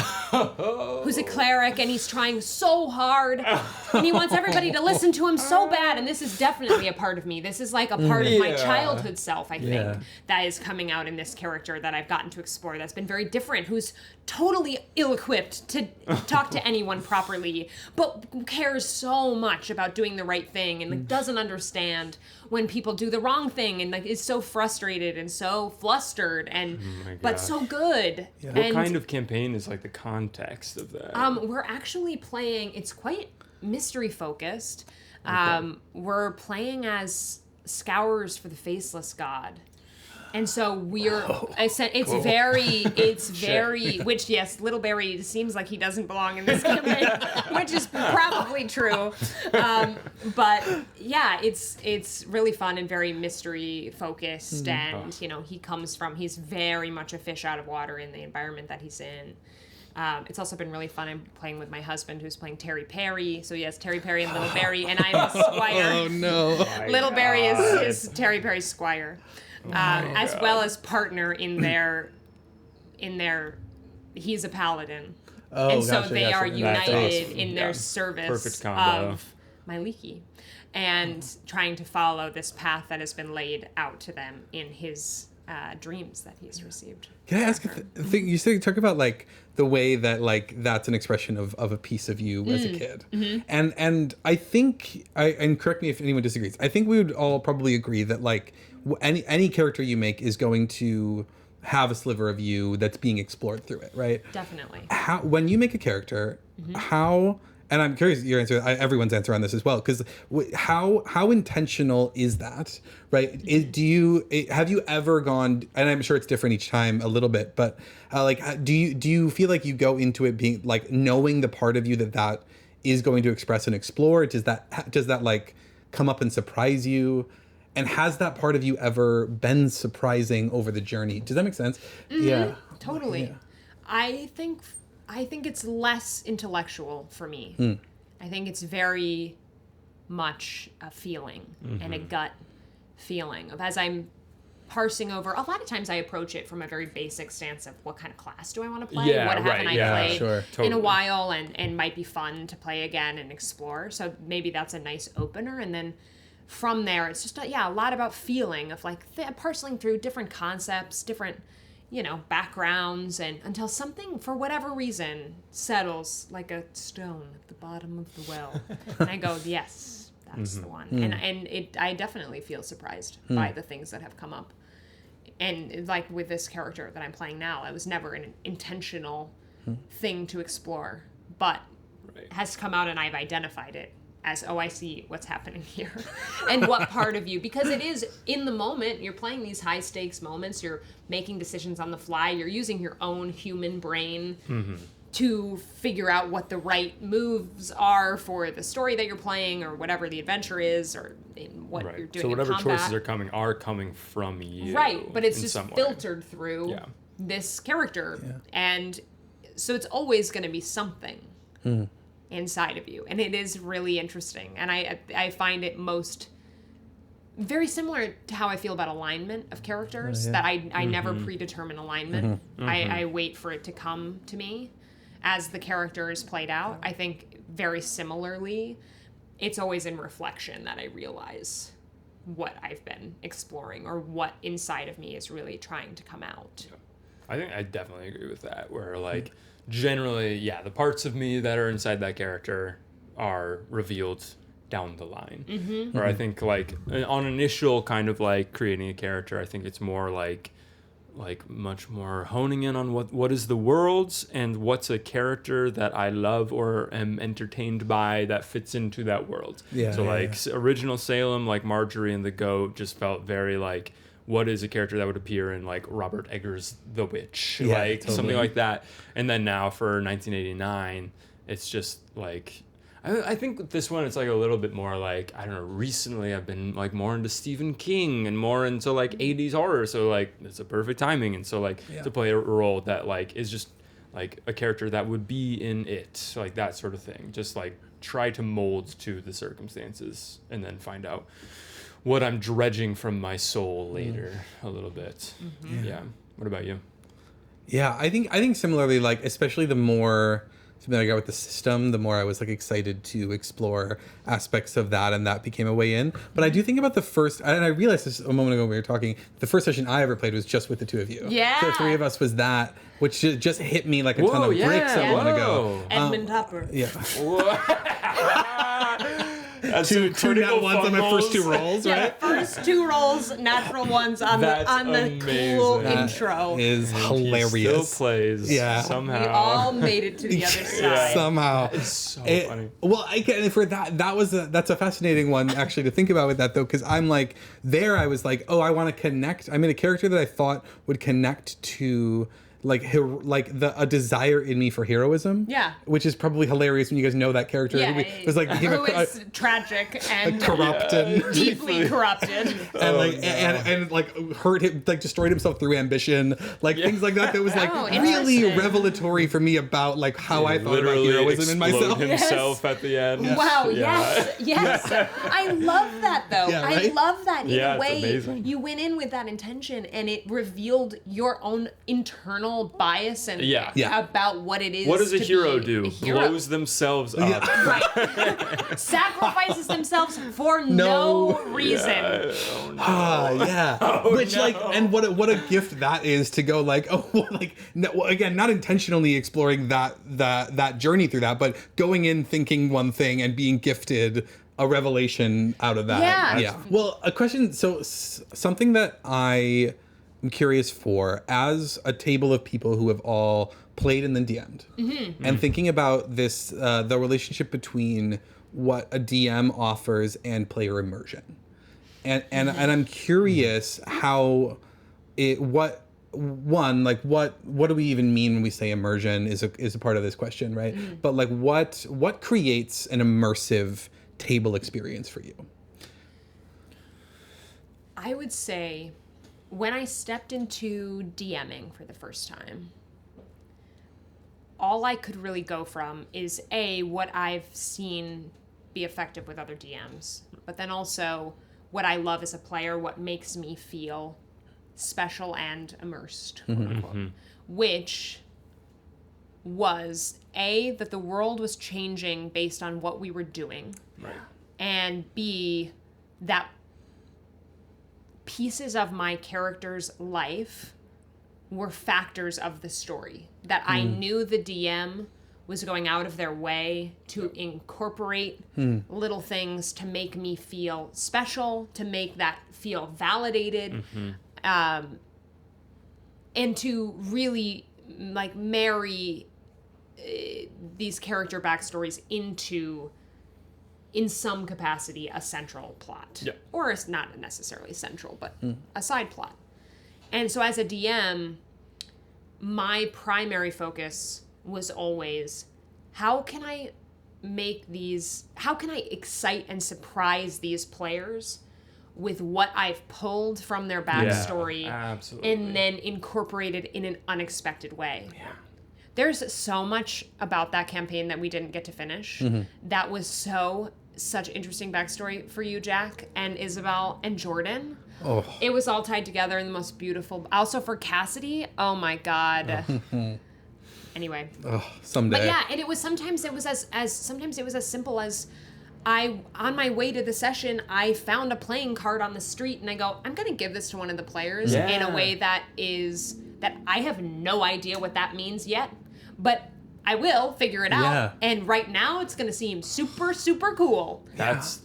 who's a cleric, and he's trying so hard, and he wants everybody to listen to him so bad, and this is definitely a part of me. This is like a part of my childhood self, I think, that is coming out in this character that I've gotten to explore that's been very different, who's totally ill-equipped to talk to anyone properly, but cares so much about doing the right thing, and like, doesn't understand when people do the wrong thing, and like is so frustrated and so flustered, and but so good. What kind of campaign is like the context of that? We're actually playing, it's quite mystery focused. We're playing as Scourers for the Faceless God. And so it's very, which yes, Little Barry seems like he doesn't belong in this campaign, which is probably true. But yeah, it's really fun and very mystery focused. And, he's very much a fish out of water in the environment that he's in. It's also been really fun. I'm playing with my husband, who's playing Terry Perry. So he has Terry Perry and Little Barry, and I'm a squire. Oh no. Little Barry is Terry Perry's squire, as well as partner in their. He's a paladin, and so they are united in their service Perfect combo. of Myliki, and trying to follow this path that has been laid out to them in his dreams that he's received. Can I ask a thing? You said talk about like the way that like that's an expression of a piece of you as a kid, and I think and correct me if anyone disagrees. I think we would all probably agree that like any character you make is going to have a sliver of you that's being explored through it, right? Definitely. How when you make a character, how and I'm curious your answer, everyone's answer on this as well, because how intentional is that, right? Have you ever gone, and I'm sure it's different each time a little bit, but like do you feel like you go into it being like knowing the part of you that is going to express and explore? Does that like come up and surprise you? And has that part of you ever been surprising over the journey? Does that make sense? Yeah. Totally. Yeah. I think it's less intellectual for me. I think it's very much a feeling and a gut feeling of as I'm parsing over. A lot of times I approach it from a very basic stance of what kind of class do I want to play? Yeah, what haven't I played sure. in Totally. a while and might be fun to play again and explore. So maybe that's a nice opener. And then from there, it's just a lot about feeling of like parceling through different concepts, different, backgrounds, and until something, for whatever reason, settles like a stone at the bottom of the well. And I go, yes, that's the one. And I definitely feel surprised by the things that have come up. And like with this character that I'm playing now, it was never an intentional thing to explore, but has come out and I've identified it as, I see what's happening here. And what part of you, because it is in the moment, you're playing these high stakes moments, you're making decisions on the fly, you're using your own human brain to figure out what the right moves are for the story that you're playing or whatever the adventure is or in what you're doing So whatever in combat. choices are coming from you. Right, but it's in just some way. filtered through this character. And so it's always going to be something inside of you. And it is really interesting. And I find it most very similar to how I feel about alignment of characters, that I never predetermine alignment. I wait for it to come to me as the character is played out. I think very similarly, it's always in reflection that I realize what I've been exploring or what inside of me is really trying to come out. I think I definitely agree with that, where like generally, the parts of me that are inside that character are revealed down the line. Or I think like on initial kind of like creating a character, I think it's more like much more honing in on what is the world and what's a character that I love or am entertained by that fits into that world. Original Salem, like Marjorie and the Goat, just felt very like, what is a character that would appear in like Robert Eggers' The Witch, something like that. And then now for 1989, it's just like, I think with this one, it's like a little bit more like, I don't know, recently I've been like more into Stephen King and more into like 80s horror. So like, it's a perfect timing. And so like to play a role that like is just like a character that would be in it, like that sort of thing. Just like try to mold to the circumstances and then find out what I'm dredging from my soul later a little bit. Yeah. What about you? Yeah, I think similarly, like especially the more familiar I got with the system, the more I was like excited to explore aspects of that, and that became a way in. But I do think about the first, and I realized this a moment ago when we were talking, the first session I ever played was just with the two of you. Yeah. So the three of us was that, which just hit me like a ton of bricks a moment ago. Edmund Hopper. Yeah. That's two nat ones on my first two rolls, right? First two rolls, natural ones on the cool amazing. intro. Is hilarious. He still plays somehow. We all made it to the other side. Somehow. It's so funny. Well, for that's a fascinating one actually to think about with that though, because I'm like I was like, I want to connect. I made a character that I thought would connect to a desire in me for heroism. Yeah. Which is probably hilarious when you guys know that character. Yeah, It was like became who is tragic and corrupt and deeply corrupted. and and hurt him, destroyed himself through ambition, things like that. That was really interesting. revelatory for me about how I thought about Literally heroism in myself. himself at the end. Wow, Yeah. yes. I love that though. Yeah, right? I love that in Yeah, a it's way. amazing. You went in with that intention and it revealed your own internal bias and Yeah. Yeah. about what it is. What does a to hero be do? a hero. Blows themselves up. Right. Sacrifices themselves for no reason. And what a gift that is to go again, not intentionally exploring that journey through that, but going in thinking one thing and being gifted a revelation out of that. Yeah. Well, a question. So something that I am curious for, as a table of people who have all played and then DM'd, and thinking about this, the relationship between what a DM offers and player immersion, and I'm curious how what do we even mean when we say immersion is a part of this question, right? But what creates an immersive table experience for you? I would say when I stepped into DMing for the first time, all I could really go from is what I've seen be effective with other DMs, but then also what I love as a player, what makes me feel special and immersed, quote unquote, which was that the world was changing based on what we were doing, Right. and B, that pieces of my character's life were factors of the story, that I knew the DM was going out of their way to incorporate little things to make me feel special, to make that feel validated, and to really marry these character backstories into, in some capacity, a central plot. Yeah. Or it's not necessarily central, but a side plot. And so as a DM, my primary focus was always, how can I excite and surprise these players with what I've pulled from their backstory, absolutely. and then incorporated in an unexpected way. Yeah. There's so much about that campaign that we didn't get to finish. That was such interesting backstory for you, Jack, and Isabel, and Jordan. Oh. It was all tied together in the most beautiful. Also for Cassidy, oh my God. Anyway. Someday. But yeah, and it was sometimes it was as simple as on my way to the session, I found a playing card on the street and I go, I'm gonna give this to one of the players in a way that I have no idea what that means yet, but I will figure it out. Yeah. And right now it's gonna seem super, super cool. That's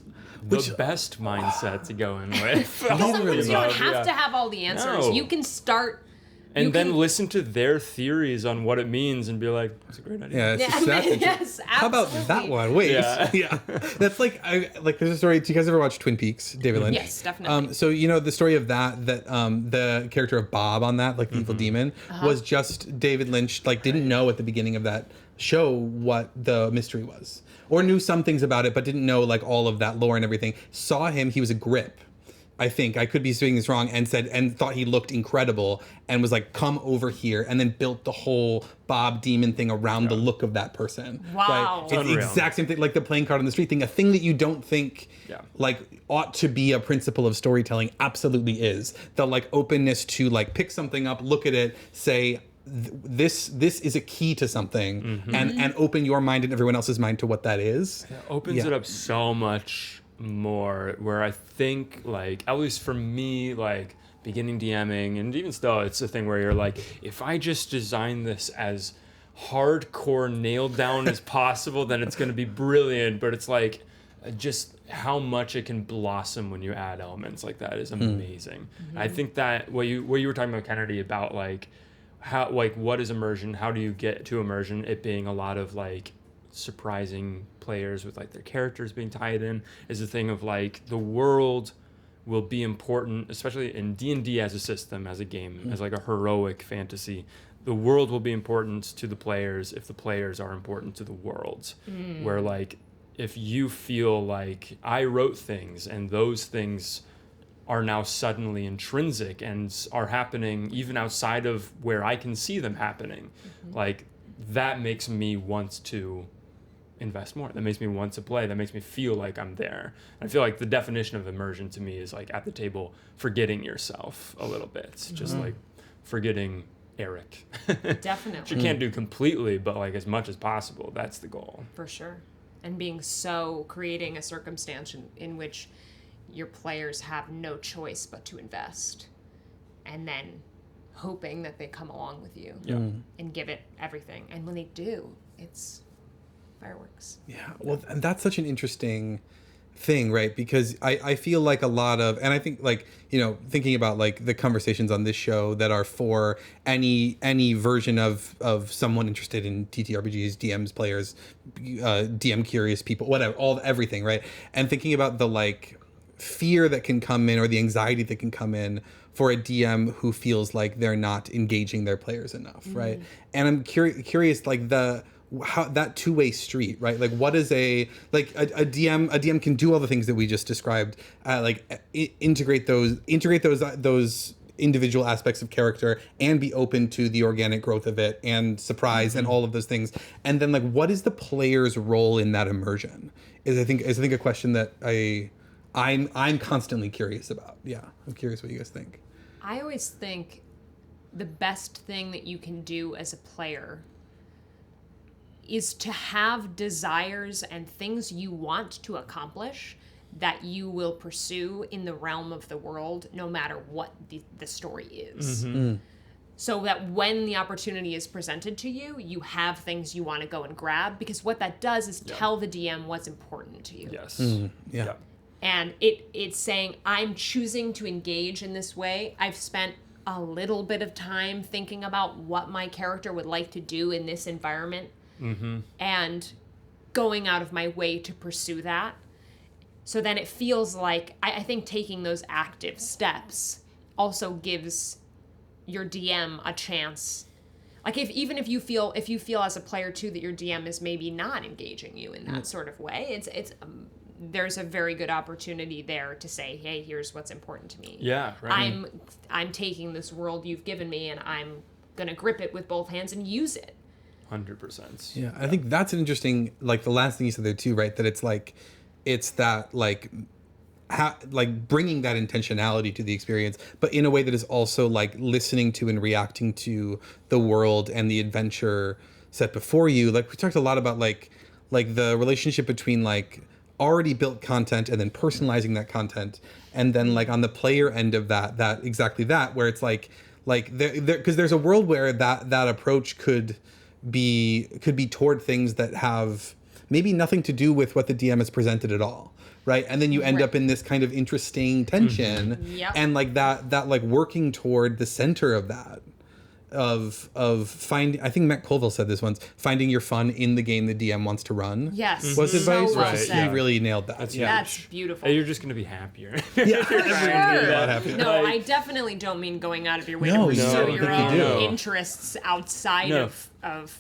the best mindset to go in with. Sometimes you don't have to have all the answers. No. You can start. And then listen to their theories on what it means and be like, that's a great idea. Yeah, it's just that. Yes, How about that one? Wait, Yeah. That's there's a story. Do you guys ever watch Twin Peaks, David Lynch? Yes, definitely. So the story of that the character of Bob on that, the evil demon, was just David Lynch didn't know at the beginning of that show what the mystery was, or knew some things about it, but didn't know all of that lore and everything. Saw him, he was a grip. I think I could be saying this wrong, and thought he looked incredible, and was come over here, and then built the whole Bob Demon thing around the look of that person. Wow. It's the exact same thing, like the playing card on the street thing. A thing that you don't think ought to be a principle of storytelling absolutely is. The openness to pick something up, look at it, say, this is a key to something, and open your mind and everyone else's mind to what that is. It opens it up so much more, where I think at least for me, beginning DMing, and even still, it's a thing where you're if I just design this as hardcore nailed down as possible, then it's going to be brilliant. But it's just how much it can blossom when you add elements like that is amazing. I think that what you were talking about, Kennedy, about how what is immersion, how do you get to immersion, it being a lot of surprising players with their characters being tied in, is a thing of the world will be important, especially in D&D as a system, as a game, as a heroic fantasy. the world will be important to the players if the players are important to the world. Where like if you feel like I wrote things and those things are now suddenly intrinsic and are happening even outside of where I can see them happening, like that makes me want to invest more. That makes me want to play. That makes me feel like I'm there. I feel like the definition of immersion to me is like at the table forgetting yourself a little bit, just like forgetting Eric. Definitely. Which you can't do completely, but like as much as possible. That's the goal. For sure. And creating a circumstance in which your players have no choice but to invest. And then hoping that they come along with you and give it everything. And when they do, it's fireworks. Yeah, well, and that's such an interesting thing, right? Because I feel like a lot of, and I think like, you know, thinking about like the conversations on this show that are for any version of someone interested in TTRPGs, DMs, players, DM curious people, whatever, everything, right? And thinking about the like fear that can come in or the anxiety that can come in for a DM who feels like they're not engaging their players enough, right? And I'm curious like how that two-way street, right? Like what is a DM can do all the things that we just described, integrate those individual aspects of character and be open to the organic growth of it and surprise and all of those things. And then like what is the player's role in that immersion is I think a question that I'm constantly curious about. Yeah, I'm curious what you guys think. I always think the best thing that you can do as a player is to have desires and things you want to accomplish that you will pursue in the realm of the world, no matter what the story is. So that when the opportunity is presented to you, you have things you want to go and grab, because what that does is tell the DM what's important to you. Yes. Yeah. And it's saying, I'm choosing to engage in this way. I've spent a little bit of time thinking about what my character would like to do in this environment. And going out of my way to pursue that. So then it feels like, I think taking those active steps also gives your DM a chance. Like even if you feel as a player too that your DM is maybe not engaging you in that sort of way, it's there's a very good opportunity there to say, hey, here's what's important to me. Yeah, right. I'm taking this world you've given me and I'm gonna grip it with both hands and use it. 100%. Yeah, I think that's an interesting, like the last thing you said there too, right? That it's that like bringing that intentionality to the experience, but in a way that is also like listening to and reacting to the world and the adventure set before you. Like we talked a lot about like the relationship between like already built content and then personalizing that content, and then like on the player end of that exactly that where it's like there because there's a world where that approach could be toward things that have maybe nothing to do with what the DM has presented at all, right? And then you end up in this kind of interesting tension, and like that like working toward the center of that, of finding. I think Matt Colville said this once: finding your fun in the game the DM wants to run. Yes, was advice. so well Right. said. He really nailed that. That's beautiful. You're just going to be happier. Yeah, For sure. No, Like- I definitely don't mean going out of your way No, to no, pursue I don't your think you own do. interests outside of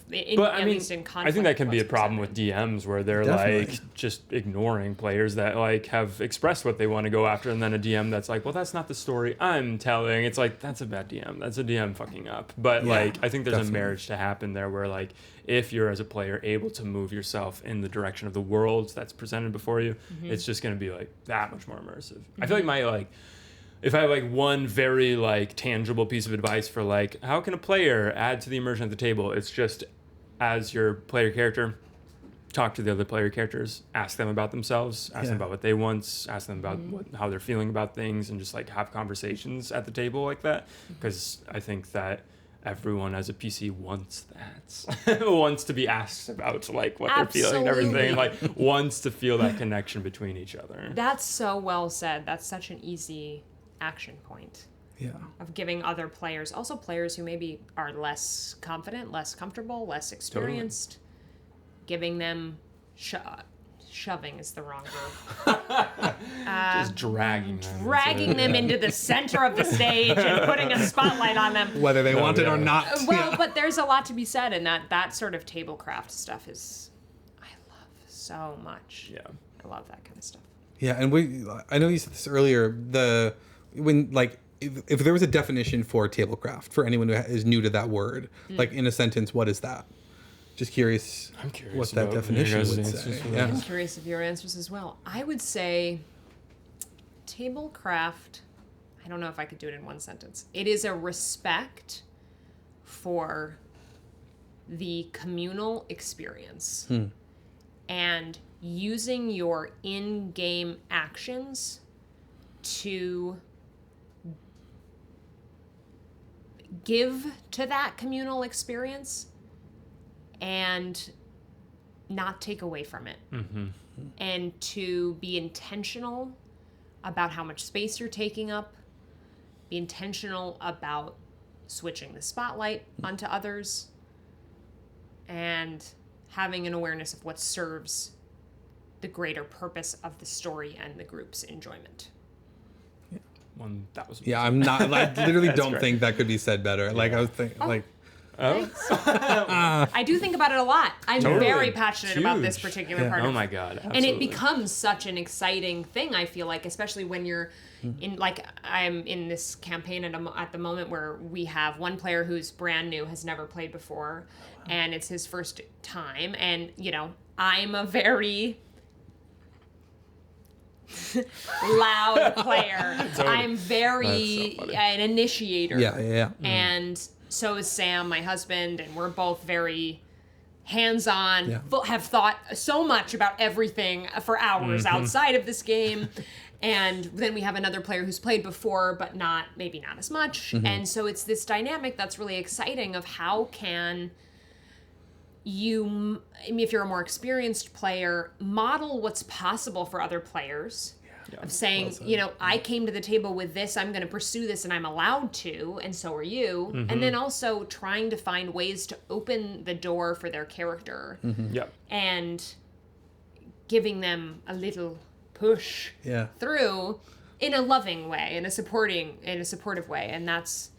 But I mean, least in conflict I think that can with be a what's problem presented. with DMs where they're Definitely. like just ignoring players that like have expressed what they want to go after, and then a DM that's like, well, that's not the story I'm telling. It's like, that's a bad DM. That's a DM fucking up. But Yeah, like, I think there's definitely. a marriage to happen there where like, if you're as a player able to move yourself in the direction of the world that's presented before you, it's just going to be like that much more immersive. I feel like if I have like one very like tangible piece of advice for like how can a player add to the immersion at the table, it's just as your player character, talk to the other player characters, ask them about themselves, ask them about what they want, ask them about how they're feeling about things, and just like have conversations at the table like that. Because I think that everyone as a PC wants that, wants to be asked about like what they're feeling and everything, like wants to feel that connection between each other. That's so well said. That's such an easy action point. Yeah. Of giving other players, also players who maybe are less confident, less comfortable, less experienced, giving them shoving is the wrong verb. Just dragging them. Dragging them into the center of the stage and putting a spotlight on them. Whether they want it or not. Well, but there's a lot to be said, and that sort of tablecraft stuff is, I love so much. Yeah. I love that kind of stuff. Yeah, and I know you said this earlier, if there was a definition for tablecraft, for anyone who is new to that word, like in a sentence, what is that? Just curious, I'm curious what that about definition your guys' would answers say. for Yeah. that. I'm curious of your answers as well. I would say tablecraft, I don't know if I could do it in one sentence. It is a respect for the communal experience and using your in-game actions to give to that communal experience and not take away from it. And to be intentional about how much space you're taking up, be intentional about switching the spotlight onto others, and having an awareness of what serves the greater purpose of the story and the group's enjoyment. 1,000%. Yeah, I'm not. I literally don't great. think that could be said better. Like I was thinking, I do think about it a lot. I'm Totally. very passionate about this Huge. particular part Oh of my god. and it absolutely. becomes such an exciting thing, I feel like, especially when you're in, like, I'm in this campaign at the moment where we have one player who's brand new, has never played before, and it's his first time, and, you know, I'm a very loud player. I'm very That's so funny. an initiator. yeah. And so is Sam, my husband, and we're both very hands-on, Yeah. have thought so much about everything for hours outside of this game. And then we have another player who's played before, but maybe not as much. And so it's this dynamic that's really exciting of how can you, I mean, if you're a more experienced player, model what's possible for other players. Of saying, you know, I came to the table with this, I'm going to pursue this, and I'm allowed to, and so are you. And then also trying to find ways to open the door for their character Yep. and giving them a little push through in a loving way, in a supportive way, and that's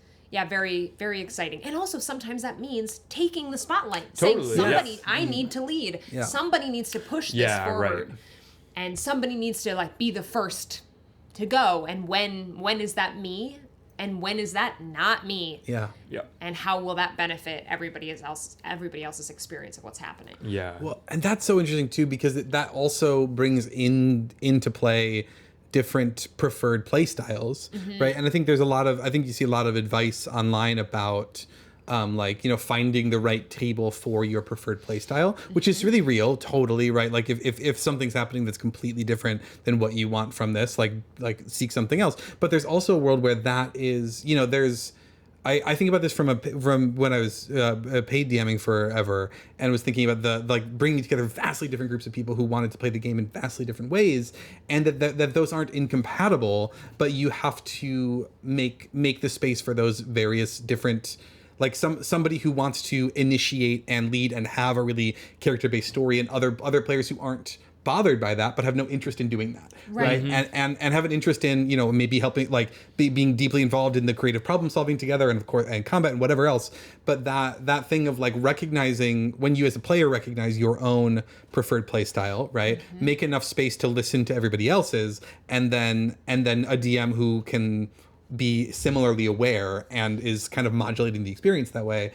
very, very exciting. And also sometimes that means taking the spotlight, Totally, saying somebody, yes. I need to lead, somebody needs to push this Yeah, forward. right. And somebody needs to, like, be the first to go. And when is that me? And when is that not me? Yeah. Yep. And how will that benefit everybody else's experience of what's happening? Yeah. Well, and that's so interesting too, because that also brings into play different preferred play styles, right? And I think I think you see a lot of advice online about like, you know, finding the right table for your preferred play style, which is really real, totally, right? Like if something's happening that's completely different than what you want from this, like seek something else. But there's also a world where that is, you know, I think about this from when I was paid DMing forever, and was thinking about bringing together vastly different groups of people who wanted to play the game in vastly different ways, and that those aren't incompatible, but you have to make the space for those various different. Like somebody who wants to initiate and lead and have a really character-based story, and other players who aren't bothered by that but have no interest in doing that, right? And have an interest in, you know, maybe helping, like being deeply involved in the creative problem solving together, and of course and combat and whatever else. But that thing of like recognizing, when you as a player recognize your own preferred play style, right? Make enough space to listen to everybody else's, and then a DM who can be similarly aware and is kind of modulating the experience that way,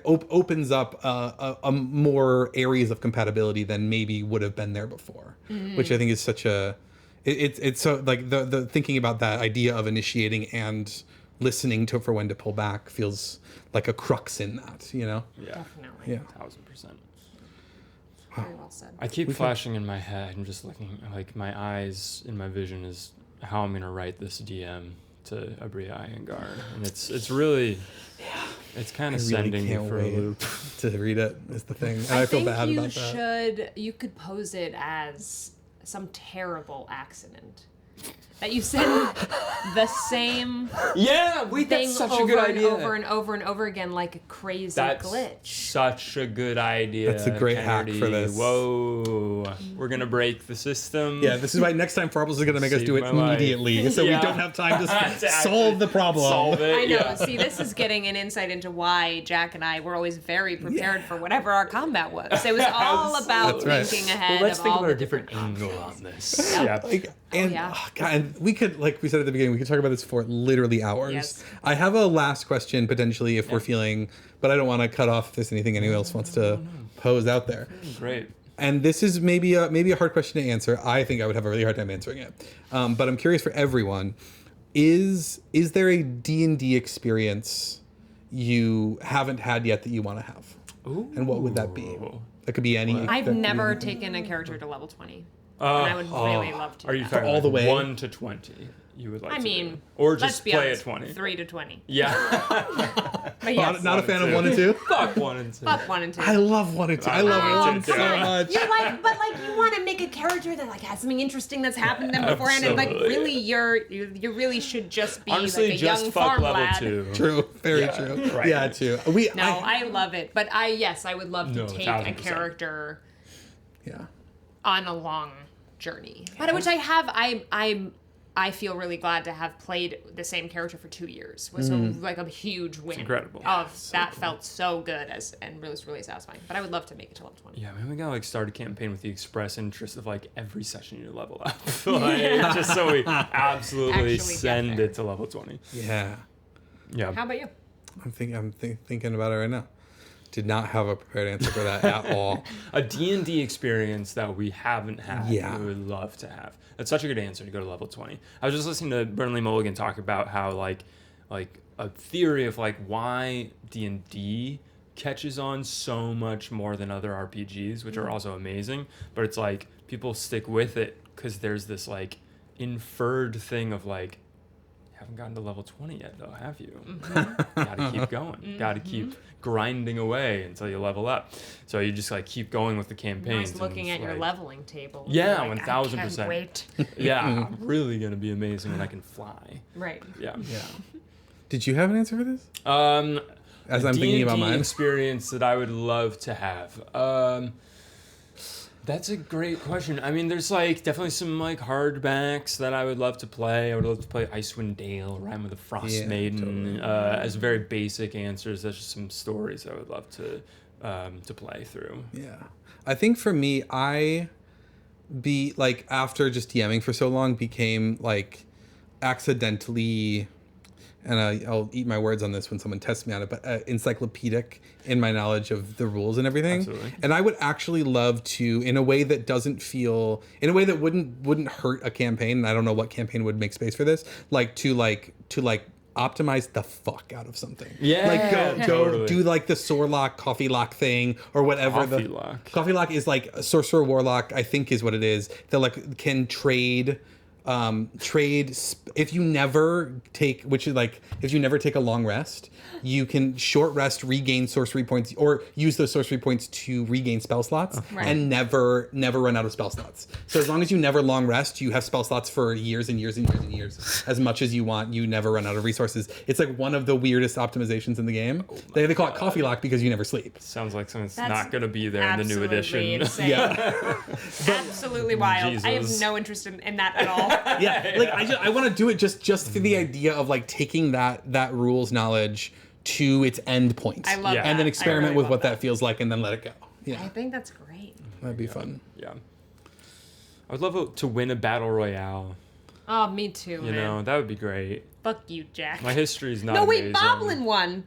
opens up a more areas of compatibility than maybe would have been there before, which I think is such a it's so like the thinking about that idea of initiating and listening for when to pull back feels like a crux in that, you know. Definitely. 1,000%. Very well said. I keep flashing in my head and just looking, like my eyes in my vision is how I'm gonna write this DM to Aabria Iyengar, and it's really it's kind of sending me for a loop. To read it is the thing, and I feel bad about that. You could pose it as some terrible accident that you send the same Yeah, wait, thing that's such a over good and idea. over and over and over again like a crazy That's glitch. such a good idea. That's a great hack for Kennedy. this. Whoa, we're gonna break the system. Yeah, this is why next time Farbles is going to make us Saved do it my life. immediately, so Yeah. we don't have time to To actually solve the problem. Solve it. I know. Yeah. See, this is getting an insight into why Jack and I were always very prepared for whatever our combat was. It was all about That's right. thinking ahead Well, let's of think all about the a different angle on this. Yeah. Like, and yeah. oh, God, and we could, like we said at the beginning, we could talk about this for literally hours. Yes. I have a last question potentially if we're feeling, but I don't want to cut off if there's anything anyone else wants to pose out there. Great. And this is maybe a hard question to answer. I think I would have a really hard time answering it. But I'm curious for everyone: is there a D&D experience you haven't had yet that you want to have? Ooh. And what would that be? That could be any. I've that could be never anything. taken a character to level 20. And I would really love to. Are you that. talking all the way? 1 to 20? You would like I to mean, do? Or let's just be play honest, at 20? 3 to 20. Yeah. But yes, Not a fan of 1 and 2. Fuck 1 and 2. fuck 1 and 2. I love 1 and 2. I love Oh, 1 so come on. much. You're like, but like you want to make a character that like has something interesting that's happened to them beforehand, and like Absolutely. really you really should just be Honestly, like a just young fuck farm level lad. 2. True. Very Yeah, true. right. Yeah, true. No, I love it, but I would love to No, take 1000%. a character Yeah. on a long journey, but which I have. I feel really glad to have played the same character for 2 years. Was like a huge win. incredible. That felt so good and was really satisfying. But I would love to make it to level 20. Yeah, man, we gotta like start a campaign with the express interest of like every session you level up, like, just so we absolutely Actually get send there. it to level 20. Yeah. Yeah. How about you? I'm thinking about it right now. Did not have a prepared answer for that at all. A D&D experience that we haven't had, Yeah. we would love to have. That's such a good answer to go to level 20. I was just listening to Burnley Mulligan talk about how like a theory of like why D&D catches on so much more than other RPGs, which are also amazing, but it's like people stick with it because there's this like inferred thing of like, you haven't gotten to level 20 yet though, have you? Gotta keep going. Gotta keep grinding away until you level up. So you just like keep going with the I campaigns. was looking and at your like, leveling table. Yeah, Like, 1000%. I can't wait. Yeah, I'm really gonna be amazing when I can fly. Right. Yeah. Yeah. Did you have an answer for this? As A I'm thinking about D&D mine. experience that I would love to have. That's a great question. I mean, there's like definitely some like hardbacks that I would love to play. I would love to play Icewind Dale, Rime of the Frost Yeah, Maiden. As very basic answers, there's just some stories I would love to play through. Yeah. I think for me, after just DMing for so long, became like accidentally, and I'll eat my words on this when someone tests me on it, but encyclopedic in my knowledge of the rules and everything. Absolutely. And I would actually love to, in a way that wouldn't hurt a campaign. And I don't know what campaign would make space for this. To optimize the fuck out of something. Yeah, Like go totally. do like the Sorlock coffee lock thing or whatever. Coffee lock. Coffee lock is like a sorcerer warlock, I think is what it is. That like can trade if you never take a long rest, you can short rest, regain sorcery points, or use those sorcery points to regain spell slots, Right. and never run out of spell slots. So as long as you never long rest, you have spell slots for years and years and years and years, as much as you want. You never run out of resources. It's like one of the weirdest optimizations in the game. They call it coffee lock because you never sleep. Sounds like something that's That's not going to be there in the new absolutely edition. insane. Yeah. Absolutely wild. I have Jesus. no interest in that at all. Yeah, like I want to do it just for the idea of like taking that rules knowledge to its end point. I love Yeah. that. And then experiment I really with love what that feels like and then let it go. I Yeah, think that's great. that'd be fun. Yeah. I would love to win a battle royale. Oh, me too, You man. know, that would be great. Fuck you, Jack. My history is not No, wait, amazing. Boblin won.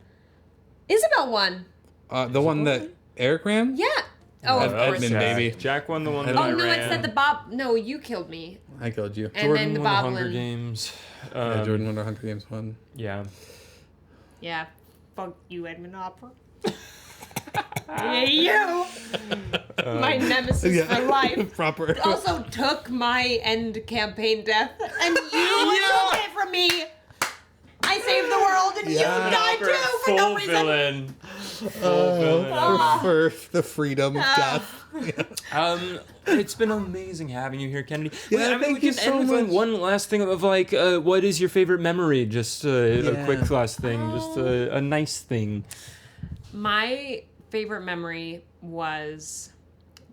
Isabel won. The one that Eric ran? Yeah. Oh, of Edmund, course. Jack. baby. Jack won the one that Oh I no, ran. it's that the Bob. No, you killed me. I killed you. And Jordan then the won the Hunger Boblin. Games. Yeah, Jordan won our Hunger Games one. Yeah. Yeah. Fuck you, Edmund Hopper. Yeah, you. My nemesis for life. Proper. Also took my end campaign death, and you took it from me. I saved the world, and you died too for no Full reason. villain. For the freedom of death. It's been amazing having you here, Kennedy. Yeah, I mean, thank we you can so end with much. one last thing of like, what is your favorite memory? Just a quick last thing, just a nice thing. My favorite memory was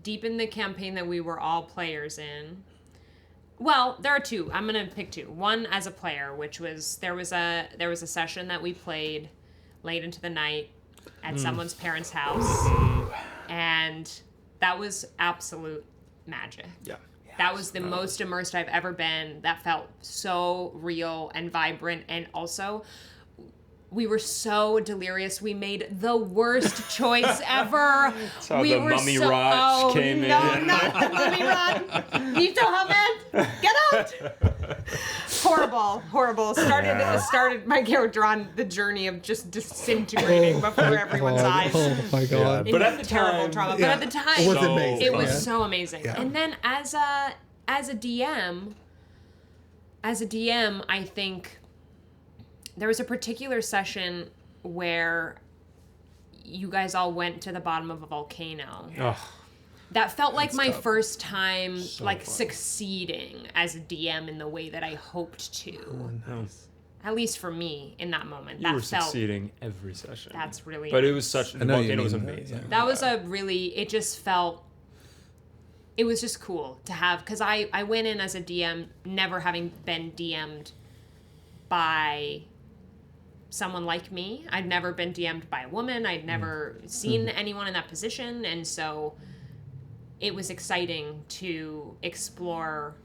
deep in the campaign that we were all players in. Well, there are two. I'm gonna pick two. One as a player, which was there was a session that we played late into the night at someone's parents' house, and that was absolute magic. Yeah. That was the most immersed I've ever been. That felt so real and vibrant, and also we were so delirious. We made the worst choice ever. That's how we the were mummy rot came in. No, not the mummy rot. Nito Hammond, get out! Horrible. Started my character on the journey of just disintegrating before everyone's eyes. Oh my god. But at It the was terrible time- trauma. Yeah. But at the time, It was So amazing. it was Yeah. so amazing. Yeah. And then as a DM, I think there was a particular session where you guys all went to the bottom of a volcano. Ugh. That felt like my tough. first time fun. succeeding as a DM in the way that I hoped to. No. At least for me in that moment. You that were felt succeeding every session. that's really But it nice. was such. The know you volcano was mean that, amazing. yeah. That was a really, it just felt, it was just cool to have, because I went in as a DM never having been DM'd by someone like me. I'd never been DM'd by a woman. I'd never seen anyone in that position. And so it was exciting to explore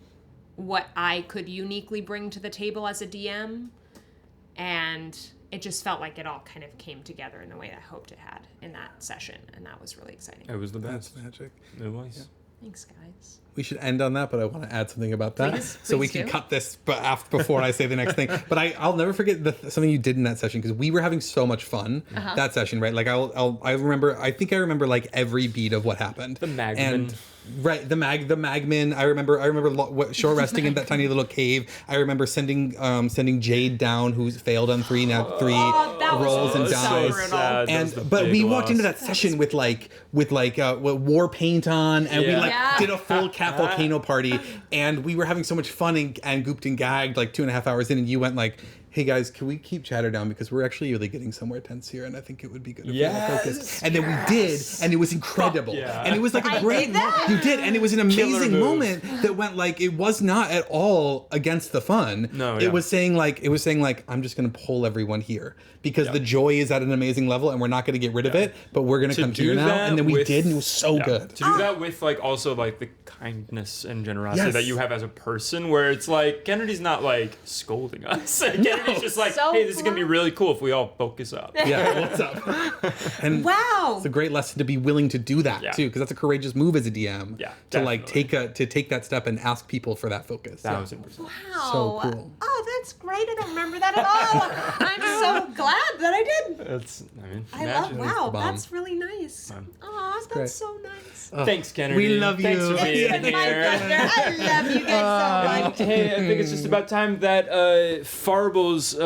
what I could uniquely bring to the table as a DM. And it just felt like it all kind of came together in the way I hoped it had in that session. And that was really exciting. It was the best. That's magic. It was. Thanks, guys. We should end on that, but I want to add something about that. Please We can do. cut this before I say the next thing. But I'll never forget something you did in that session, because we were having so much fun that session, right? Like I think I remember like every beat of what happened. The Magman. And right, the Magman. I remember short resting in that tiny little cave. I remember sending Jade down, who's failed on three that was rolls and so dies. brutal. sad. That was the But big we walked into loss. that session with war paint on, and we Yeah. did a full cat volcano party, and we were having so much fun and gooped and gagged like 2.5 hours in, and you went like, hey guys, can we keep chatter down, because we're actually really getting somewhere tense here, and I think it would be good if we all focus. And then we did, and it was incredible. yeah. And it was like a I great did that. You did, and it was an amazing move. moment that went like, it was not at all against the fun. No, it yeah. was saying like I'm just gonna pull everyone here, because the joy is at an amazing level, and we're not gonna get rid of it, but we're gonna come here now. that And then we with- did, and it was so good. To do that with like also like the kindness and generosity Yes. that you have as a person, where it's like Kennedy's not like scolding us. Kennedy's just like, So hey, this is gonna be really cool if we all focus up. Yeah, what's up? And Wow. it's a great lesson to be willing to do that Yeah. too, because that's a courageous move as a DM. Yeah, to like definitely. take that step and ask people for that focus. 1000%. Wow. So cool. Oh, that's great. I don't remember that at all. I'm so glad that I did. That's, I mean, I love, imagine. wow, the bomb. that's really nice. Aw, great. that's so nice. Thanks, Kennedy. We love Thanks you. for being It's been my here. pleasure. I love you guys so much. Hey, I think it's just about time that Farble's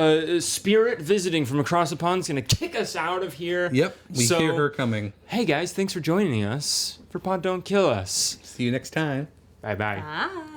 spirit visiting from across the pond is going to kick us out of here. Yep, we So, hear her coming. Hey guys, thanks for joining us for Pod Don't Kill Us. See you next time. Bye bye. Bye.